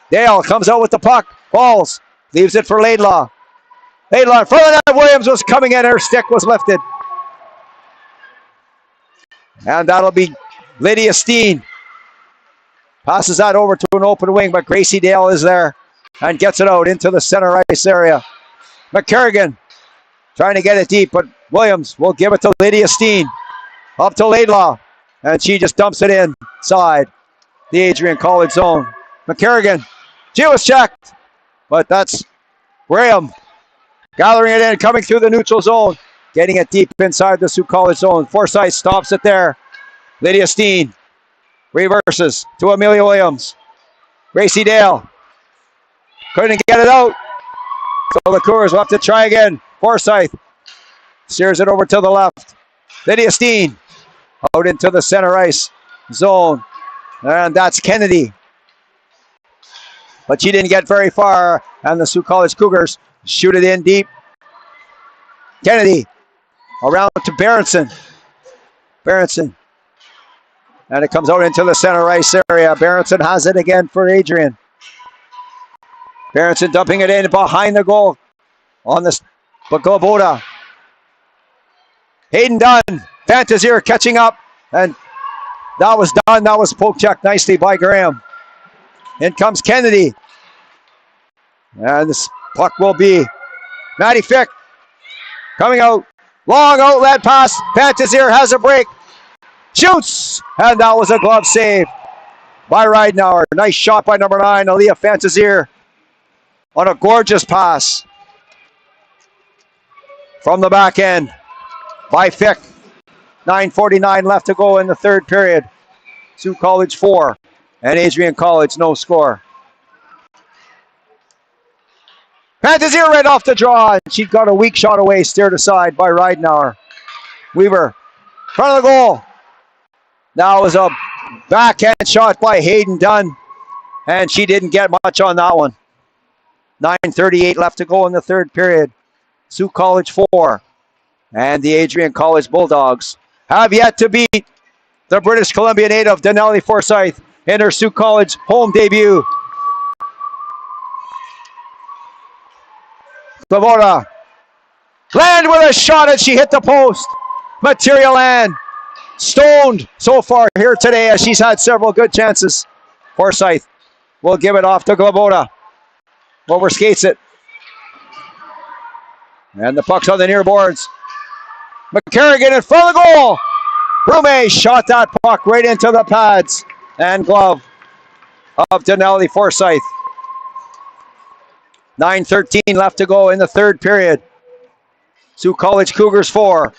Dale comes out with the puck. Falls. Leaves it for Laidlaw. Laidlaw in front of that. Williams was coming in. Her stick was lifted. And that'll be Lydia Steen. Passes that over to an open wing, but Gracie Dale is there and gets it out into the center ice area. McCarrigan trying to get it deep, but Williams will give it to Lydia Steen. Up to Laidlaw, and she just dumps it inside the Adrian College zone. McCarrigan, she was checked, but that's Graham gathering it in, coming through the neutral zone, getting it deep inside the Sault College zone. Forsyth stops it there. Lydia Steen reverses to Amelia Williams. Gracie Dale couldn't get it out, so the Cougars will have to try again. Forsyth steers it over to the left. Lydia Steen out into the center ice zone, and that's Kennedy. But she didn't get very far, and the Sault College Cougars shoot it in deep. Kennedy around to Berenson. Berenson. And it comes out into the center ice area. Berenson has it again for Adrian. Berenson dumping it in behind the goal on the Bagoboda. Hayden Dunn. Fantazier catching up, and that was done. That was poke checked nicely by Graham. In comes Kennedy. And this puck will be Maddie Fick coming out. Long outlet pass. Fantazier has a break. Shoots, and that was a glove save by Ridenauer. Nice shot by number 9, Aaliyah Fantazier, on a gorgeous pass from the back end by Fick. 9:49 left to go in the third period. Sault College 4 and Adrian College no score. Fantazier right off the draw. She got a weak shot away, steered aside by Ridenauer. Weaver, front of the goal. Now was a backhand shot by Hayden Dunn, and she didn't get much on that one. 9:38 left to go in the third period. Sault College 4 and the Adrian College Bulldogs have yet to beat the British Columbia native Denali Forsyth in her Sault College home debut. Slavona land with a shot, and she hit the post. Material Ann stoned so far here today, as she's had several good chances. Forsyth will give it off to Glavoda. Over skates it. And the puck's on the near boards. McCarrigan in front of the goal. Brume shot that puck right into the pads and glove of Denali Forsyth. 9:13 left to go in the third period. Sioux College Cougars 4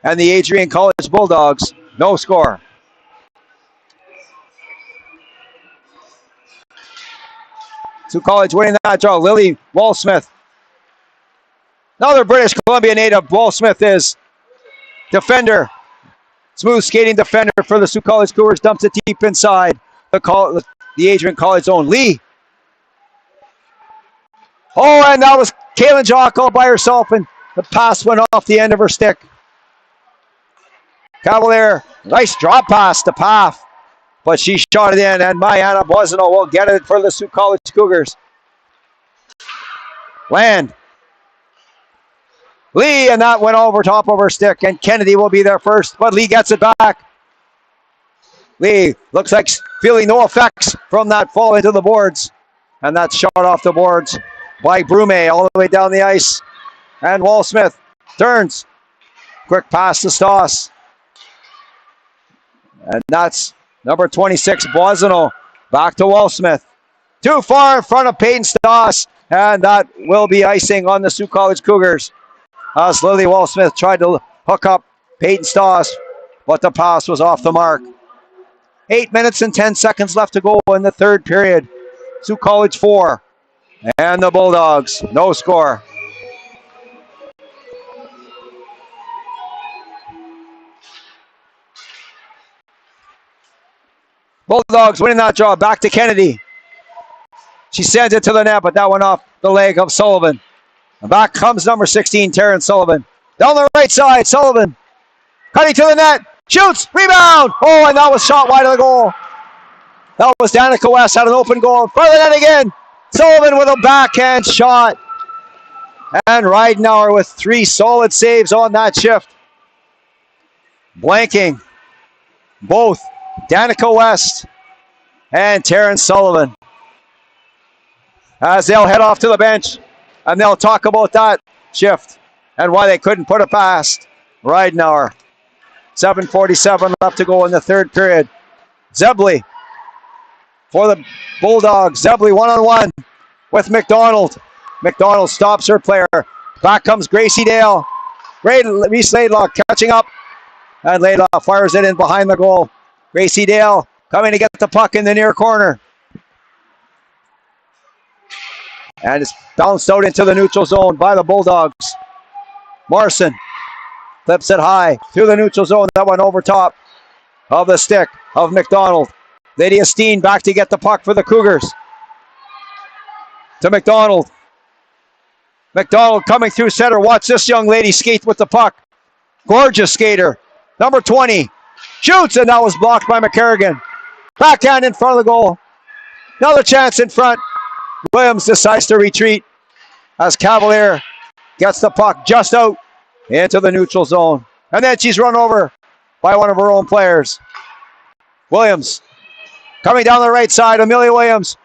and the Adrian College Bulldogs no score. Sioux College winning that draw. Lily Wallsmith. Another British Columbia native. Wallsmith is defender. Smooth skating defender for the Sioux College Cougars. Dumps it deep inside the Adrian College zone. Lee. Oh, and that was Kaylin Jock all by herself, and the pass went off the end of her stick. Cavalier, nice drop pass to Paff, but she shot it in, and Mariana Boisano will get it for the Sioux College Cougars. Land. Lee, and that went over top of her stick, and Kennedy will be there first, but Lee gets it back. Lee looks like feeling no effects from that fall into the boards, and that's shot off the boards by Brume all the way down the ice. And Wallsmith turns. Quick pass to Stoss. And that's number 26, Boisano. Back to Wallsmith. Too far in front of Peyton Stoss. And that will be icing on the Sioux College Cougars. As Lily Wallsmith tried to hook up Peyton Stoss, but the pass was off the mark. 8 minutes and 10 seconds left to go in the third period. Sioux College 4 and the Bulldogs no score. Bulldogs winning that draw. Back to Kennedy. She sends it to the net, but that went off the leg of Sullivan. And back comes number 16, Taryn Sullivan. Down the right side, Sullivan. Cutting to the net. Shoots. Rebound. Oh, and that was shot wide of the goal. That was Danica West. Had an open goal. In front of the net again. Sullivan with a backhand shot. And Ridenour with 3 solid saves on that shift. Blanking both Danica West and Taryn Sullivan. As they'll head off to the bench and they'll talk about that shift and why they couldn't put it past Ridenour. 7:47 left to go in the third period. Zebley for the Bulldogs. Zebley one-on-one with McDonald. McDonald stops her player. Back comes Gracie Dale. Reese Laidlaw catching up. And Laidlaw fires it in behind the goal. Gracie Dale coming to get the puck in the near corner. And it's bounced out into the neutral zone by the Bulldogs. Morrison flips it high through the neutral zone. That went over top of the stick of McDonald. Lydia Steen back to get the puck for the Cougars. To McDonald. McDonald coming through center. Watch this young lady skate with the puck. Gorgeous skater. Number 20. Shoots, and that was blocked by McCarrigan. Backhand in front of the goal. Another chance in front. Williams decides to retreat as Cavalier gets the puck just out into the neutral zone. And then she's run over by one of her own players. Williams coming down the right side. Amelia Williams.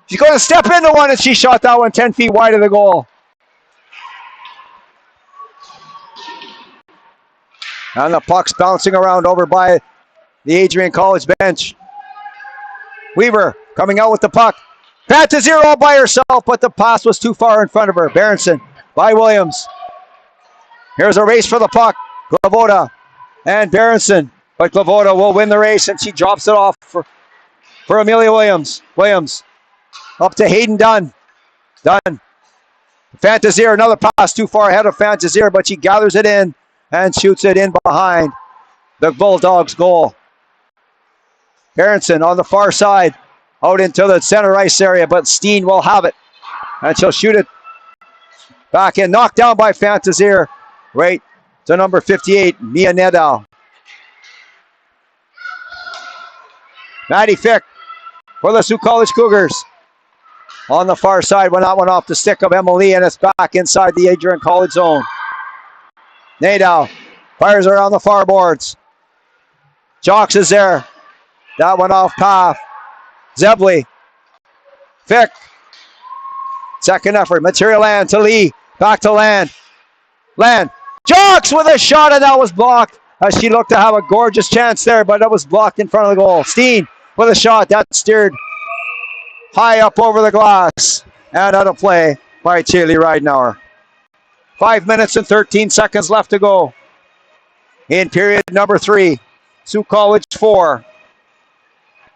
She's going to step into one, and she shot that one 10 feet wide of the goal. And the puck's bouncing around over by the Adrian College bench. Weaver coming out with the puck. Fantazier all by herself, but the pass was too far in front of her. Berenson by Williams. Here's a race for the puck. Glavoda and Berenson. But Glavoda will win the race, and she drops it off for Amelia Williams. Williams up to Hayden Dunn. Dunn. Fantazier, another pass too far ahead of Fantazier, but she gathers it in and shoots it in behind the Bulldogs' goal. Berenson on the far side, out into the center ice area, but Steen will have it. And she'll shoot it back in. Knocked down by Fantazier. Right to number 58, Mia Nedal. Maddie Fick for the Sioux College Cougars. On the far side, when that went off the stick of Emily, and it's back inside the Adrian College zone. Nadal fires around the far boards. Jocks is there. That went off Path. Zebley. Fick. Second effort. Material Land to Lee. Back to Land. Land. Jocks with a shot, and that was blocked. She looked to have a gorgeous chance there, but that was blocked in front of the goal. Steen with a shot. That steered high up over the glass. And out of play by Chaley Ridenauer. 5 minutes and 13 seconds left to go in period number 3. Sault College 4.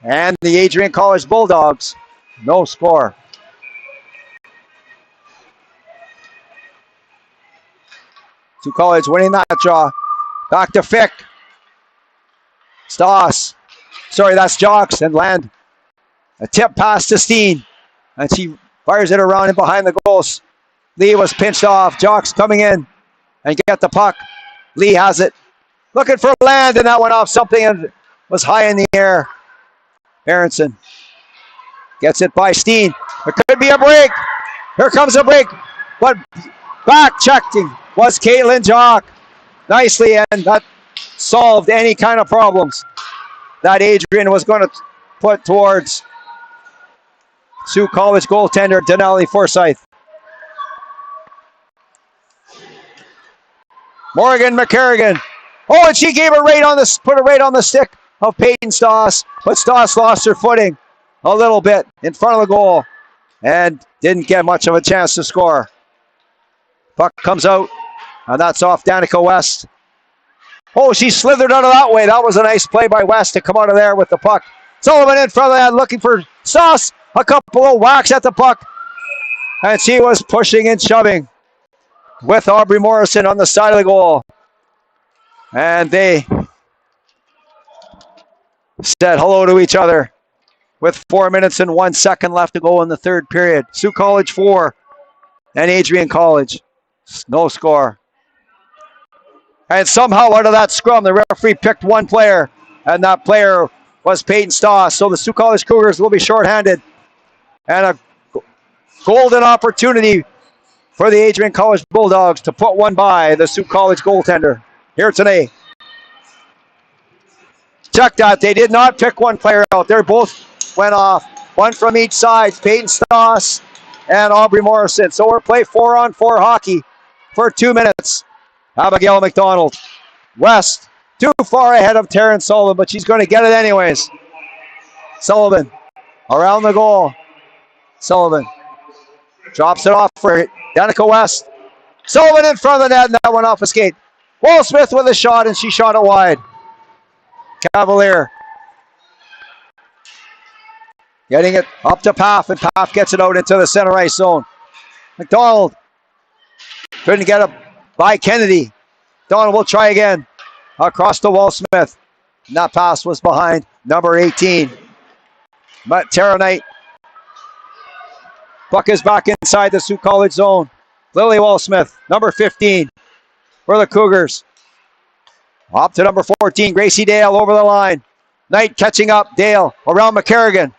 And the Adrian College Bulldogs, no score. Sault College winning that draw. Back to Fick. Stoss. Sorry, that's Jocks and Land. A tip pass to Steen. And she fires it around and behind the goals. Lee was pinched off. Jocks coming in and get the puck. Lee has it. Looking for Land, and that went off something and was high in the air. Aronson gets it by Steen. There could be a break. Here comes a break. But back checking was Caitlin Jock. Nicely, and that solved any kind of problems that Adrian was going to put towards Sault College goaltender Denali Forsyth. Morgan McCarrigan. Oh, and she gave it right on the put it right on the stick of Peyton Stoss, but Stoss lost her footing a little bit in front of the goal and didn't get much of a chance to score. Puck comes out, and that's off Danica West. Oh, she slithered out of that way. That was a nice play by West to come out of there with the puck. Sullivan in front of that, looking for Stoss. A couple of whacks at the puck, and she was pushing and shoving with Aubrey Morrison on the side of the goal. And they said hello to each other with 4 minutes and 1 second left to go in the third period. Sault College 4 and Adrian College, no score. And somehow out of that scrum, the referee picked one player, and that player was Peyton Stoss. So the Sault College Cougars will be shorthanded. And a golden opportunity for the Adrian College Bulldogs to put one by the Sault College goaltender here today. Check that. They did not pick one player out. They both went off. One from each side. Peyton Stoss and Aubrey Morrison. So we're playing 4-on-4 hockey for 2 minutes. Abigail McDonald. West too far ahead of Taryn Sullivan, but she's going to get it anyways. Sullivan around the goal. Sullivan drops it off for Danica West. Sullivan in front of the net, and that went off a skate. Wall-Smith with a shot, and she shot it wide. Cavalier getting it up to Paff, and Paff gets it out into the center ice zone. McDonald couldn't get it by Kennedy. Donald will try again across to Wall-Smith. And that pass was behind number 18. But Tara Knight. Puck is back inside the Sault College zone. Lily Wall-Smith, number 15 for the Cougars. Up to number 14, Gracie Dale over the line. Knight catching up, Dale around McCarrigan.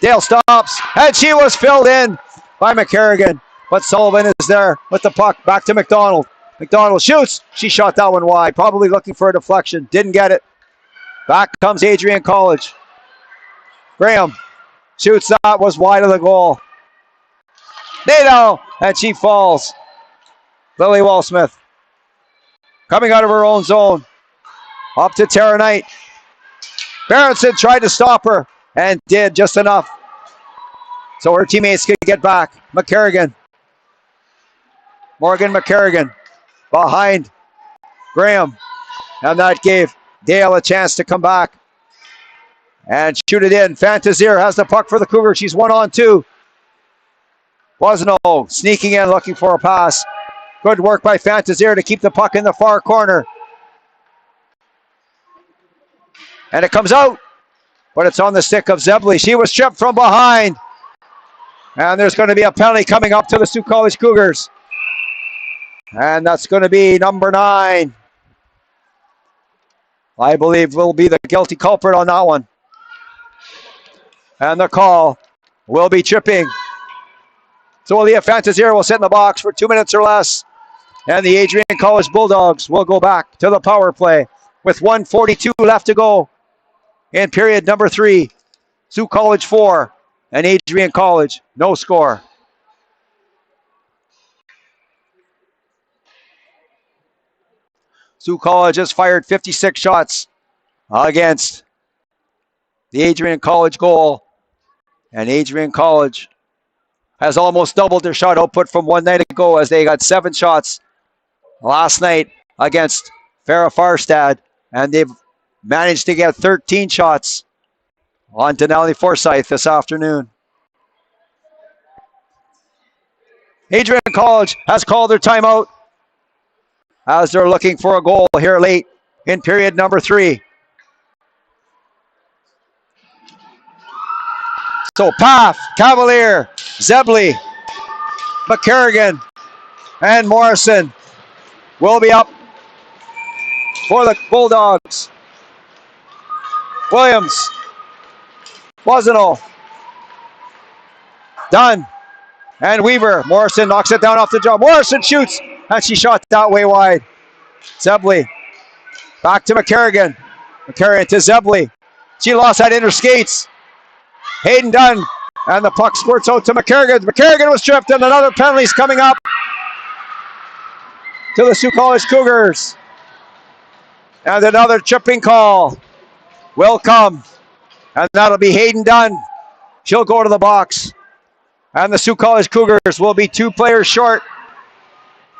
Dale stops, and she was filled in by McCarrigan. But Sullivan is there with the puck, back to McDonald. McDonald shoots, she shot that one wide, probably looking for a deflection, didn't get it. Back comes Adrian College. Graham shoots, that was wide of the goal. Nato, and she falls. Lily Wall-Smith coming out of her own zone. Up to Tara Knight. Berenson tried to stop her and did just enough so her teammates could get back. McCarrigan. Morgan McCarrigan behind Graham. And that gave Dale a chance to come back and shoot it in. Fantazier has the puck for the Cougars. She's 1-on-2. Bosno sneaking in, looking for a pass. Good work by Fantazier to keep the puck in the far corner. And it comes out, but it's on the stick of Zebley. She was tripped from behind. And there's going to be a penalty coming up to the Sault College Cougars. And that's going to be number 9. I believe will be the guilty culprit on that one. And the call will be tripping. So Leah Fantazier will sit in the box for 2 minutes or less. And the Adrian College Bulldogs will go back to the power play with 1:42 left to go in period number 3. Sault College 4 and Adrian College, no score. Sault College has fired 56 shots against the Adrian College goal. And Adrian College has almost doubled their shot output from one night ago, as they got 7 shots last night against Farah Farstad. And they've managed to get 13 shots on Denali Forsyth this afternoon. Adrian College has called their timeout as they're looking for a goal here late in period number 3. So Paff, Cavalier, Zebley, McCarrigan, and Morrison will be up for the Bulldogs. Williams, Wozino, Dunn, and Weaver. Morrison knocks it down off the jump. Morrison shoots, and she shot that way wide. Zebley, back to McCarrigan. McCarrigan to Zebley. She lost that inner skates. Hayden Dunn, and the puck squirts out to McCarrigan. McCarrigan was tripped, and another penalty's coming up to the Sault College Cougars. And another tripping call will come, and that'll be Hayden Dunn. She'll go to the box, and the Sault College Cougars will be 2 players short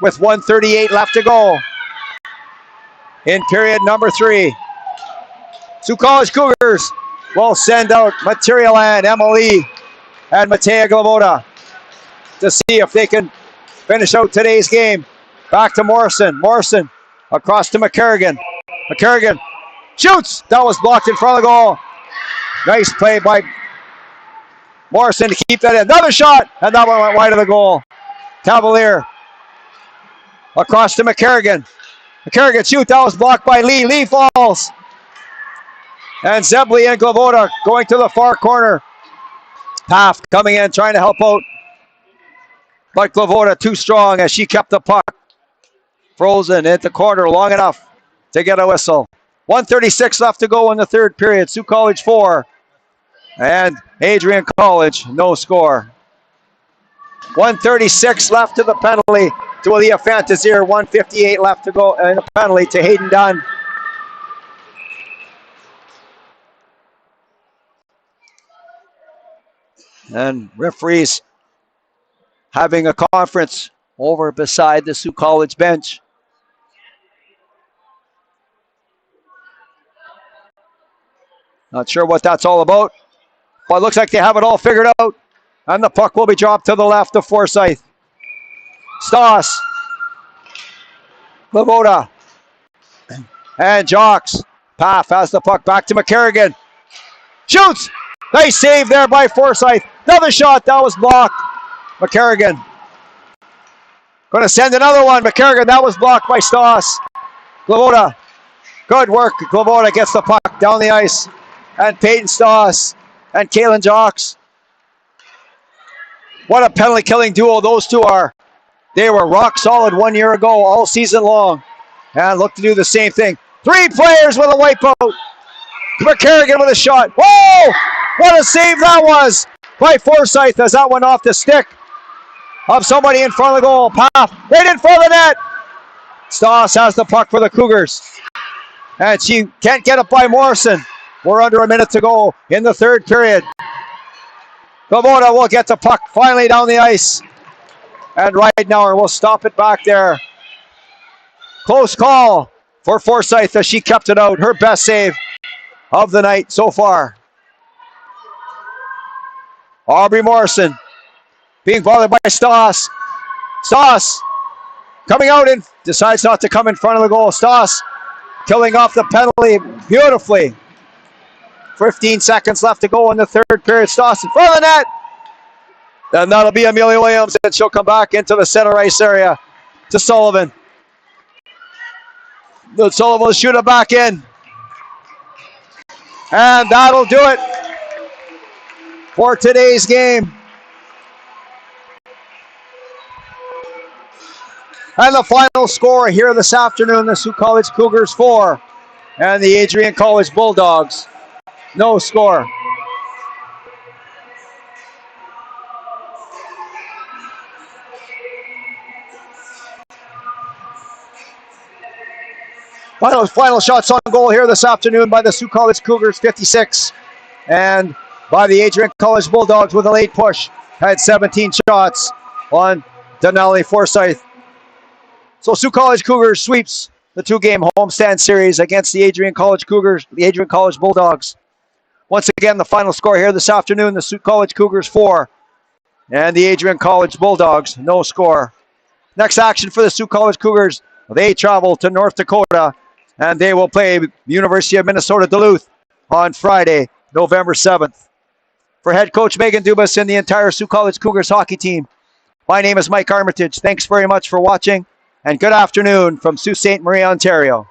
with 1:38 left to go in period number 3. Sault College Cougars will send out Material and Emily and Matea Glavoda to see if they can finish out today's game. Back to Morrison. Morrison across to McCarrigan. McCarrigan shoots. That was blocked in front of the goal. Nice play by Morrison to keep that in. Another shot, and that one went wide of the goal. Cavalier across to McCarrigan. McCarrigan shoot. That was blocked by Lee. Lee falls. And Zebley and Glavoda going to the far corner. Paff coming in, trying to help out. But Glavoda too strong as she kept the puck frozen at the corner long enough to get a whistle. 1:36 left to go in the 3rd period. Sault College 4 and Adrian College, no score. 1:36 left to the penalty to Aaliyah Fantazier. 1:58 left to go, and a penalty to Hayden Dunn. And referees having a conference over beside the Sault College bench. Not sure what that's all about, but it looks like they have it all figured out. And the puck will be dropped to the left of Forsyth. Stoss, Glavoda, and Jocks. Paff has the puck back to McCarrigan. Shoots! Nice save there by Forsyth. Another shot, that was blocked. McCarrigan. Going to send another one. McCarrigan, that was blocked by Stoss. Glavoda. Good work. Glavoda gets the puck down the ice. And Peyton Stoss and Kaylin Jocks. What a penalty killing duo those two are. They were rock solid 1 year ago, all season long. And look to do the same thing. 3 players with a wipeout. McCarrigan with a shot. Whoa! What a save that was by Forsyth as that went off the stick of somebody in front of the goal. Paff right in front of the net. Stoss has the puck for the Cougars. And she can't get it by Morrison. We're under a minute to go in the 3rd period. Glavoda will get the puck finally down the ice. And Ridenauer will stop it back there. Close call for Forsyth as she kept it out. Her best save of the night so far. Aubrey Morrison being bothered by Stoss. Stoss coming out and decides not to come in front of the goal. Stoss killing off the penalty beautifully. 15 seconds left to go in the 3rd period. Stoss in front of the net. And that'll be Amelia Williams, and she'll come back into the center ice area to Sullivan. Sullivan will shoot it back in. And that'll do it for today's game. And the final score here this afternoon, the Sault College Cougars 4 and the Adrian College Bulldogs, no score. Final shots on goal here this afternoon by the Sault College Cougars, 56. And by the Adrian College Bulldogs with a late push. Had 17 shots on Denali Forsyth. So Sault College Cougars sweeps the two-game homestand series against the Adrian College Cougars, the Adrian College Bulldogs. Once again, the final score here this afternoon, the Sault College Cougars 4 and the Adrian College Bulldogs, no score. Next action for the Sault College Cougars, they travel to North Dakota and they will play University of Minnesota Duluth on Friday, November 7th. For head coach Megan Dubas and the entire Sault College Cougars hockey team, my name is Mike Armitage. Thanks very much for watching, and good afternoon from Sault Ste. Marie, Ontario.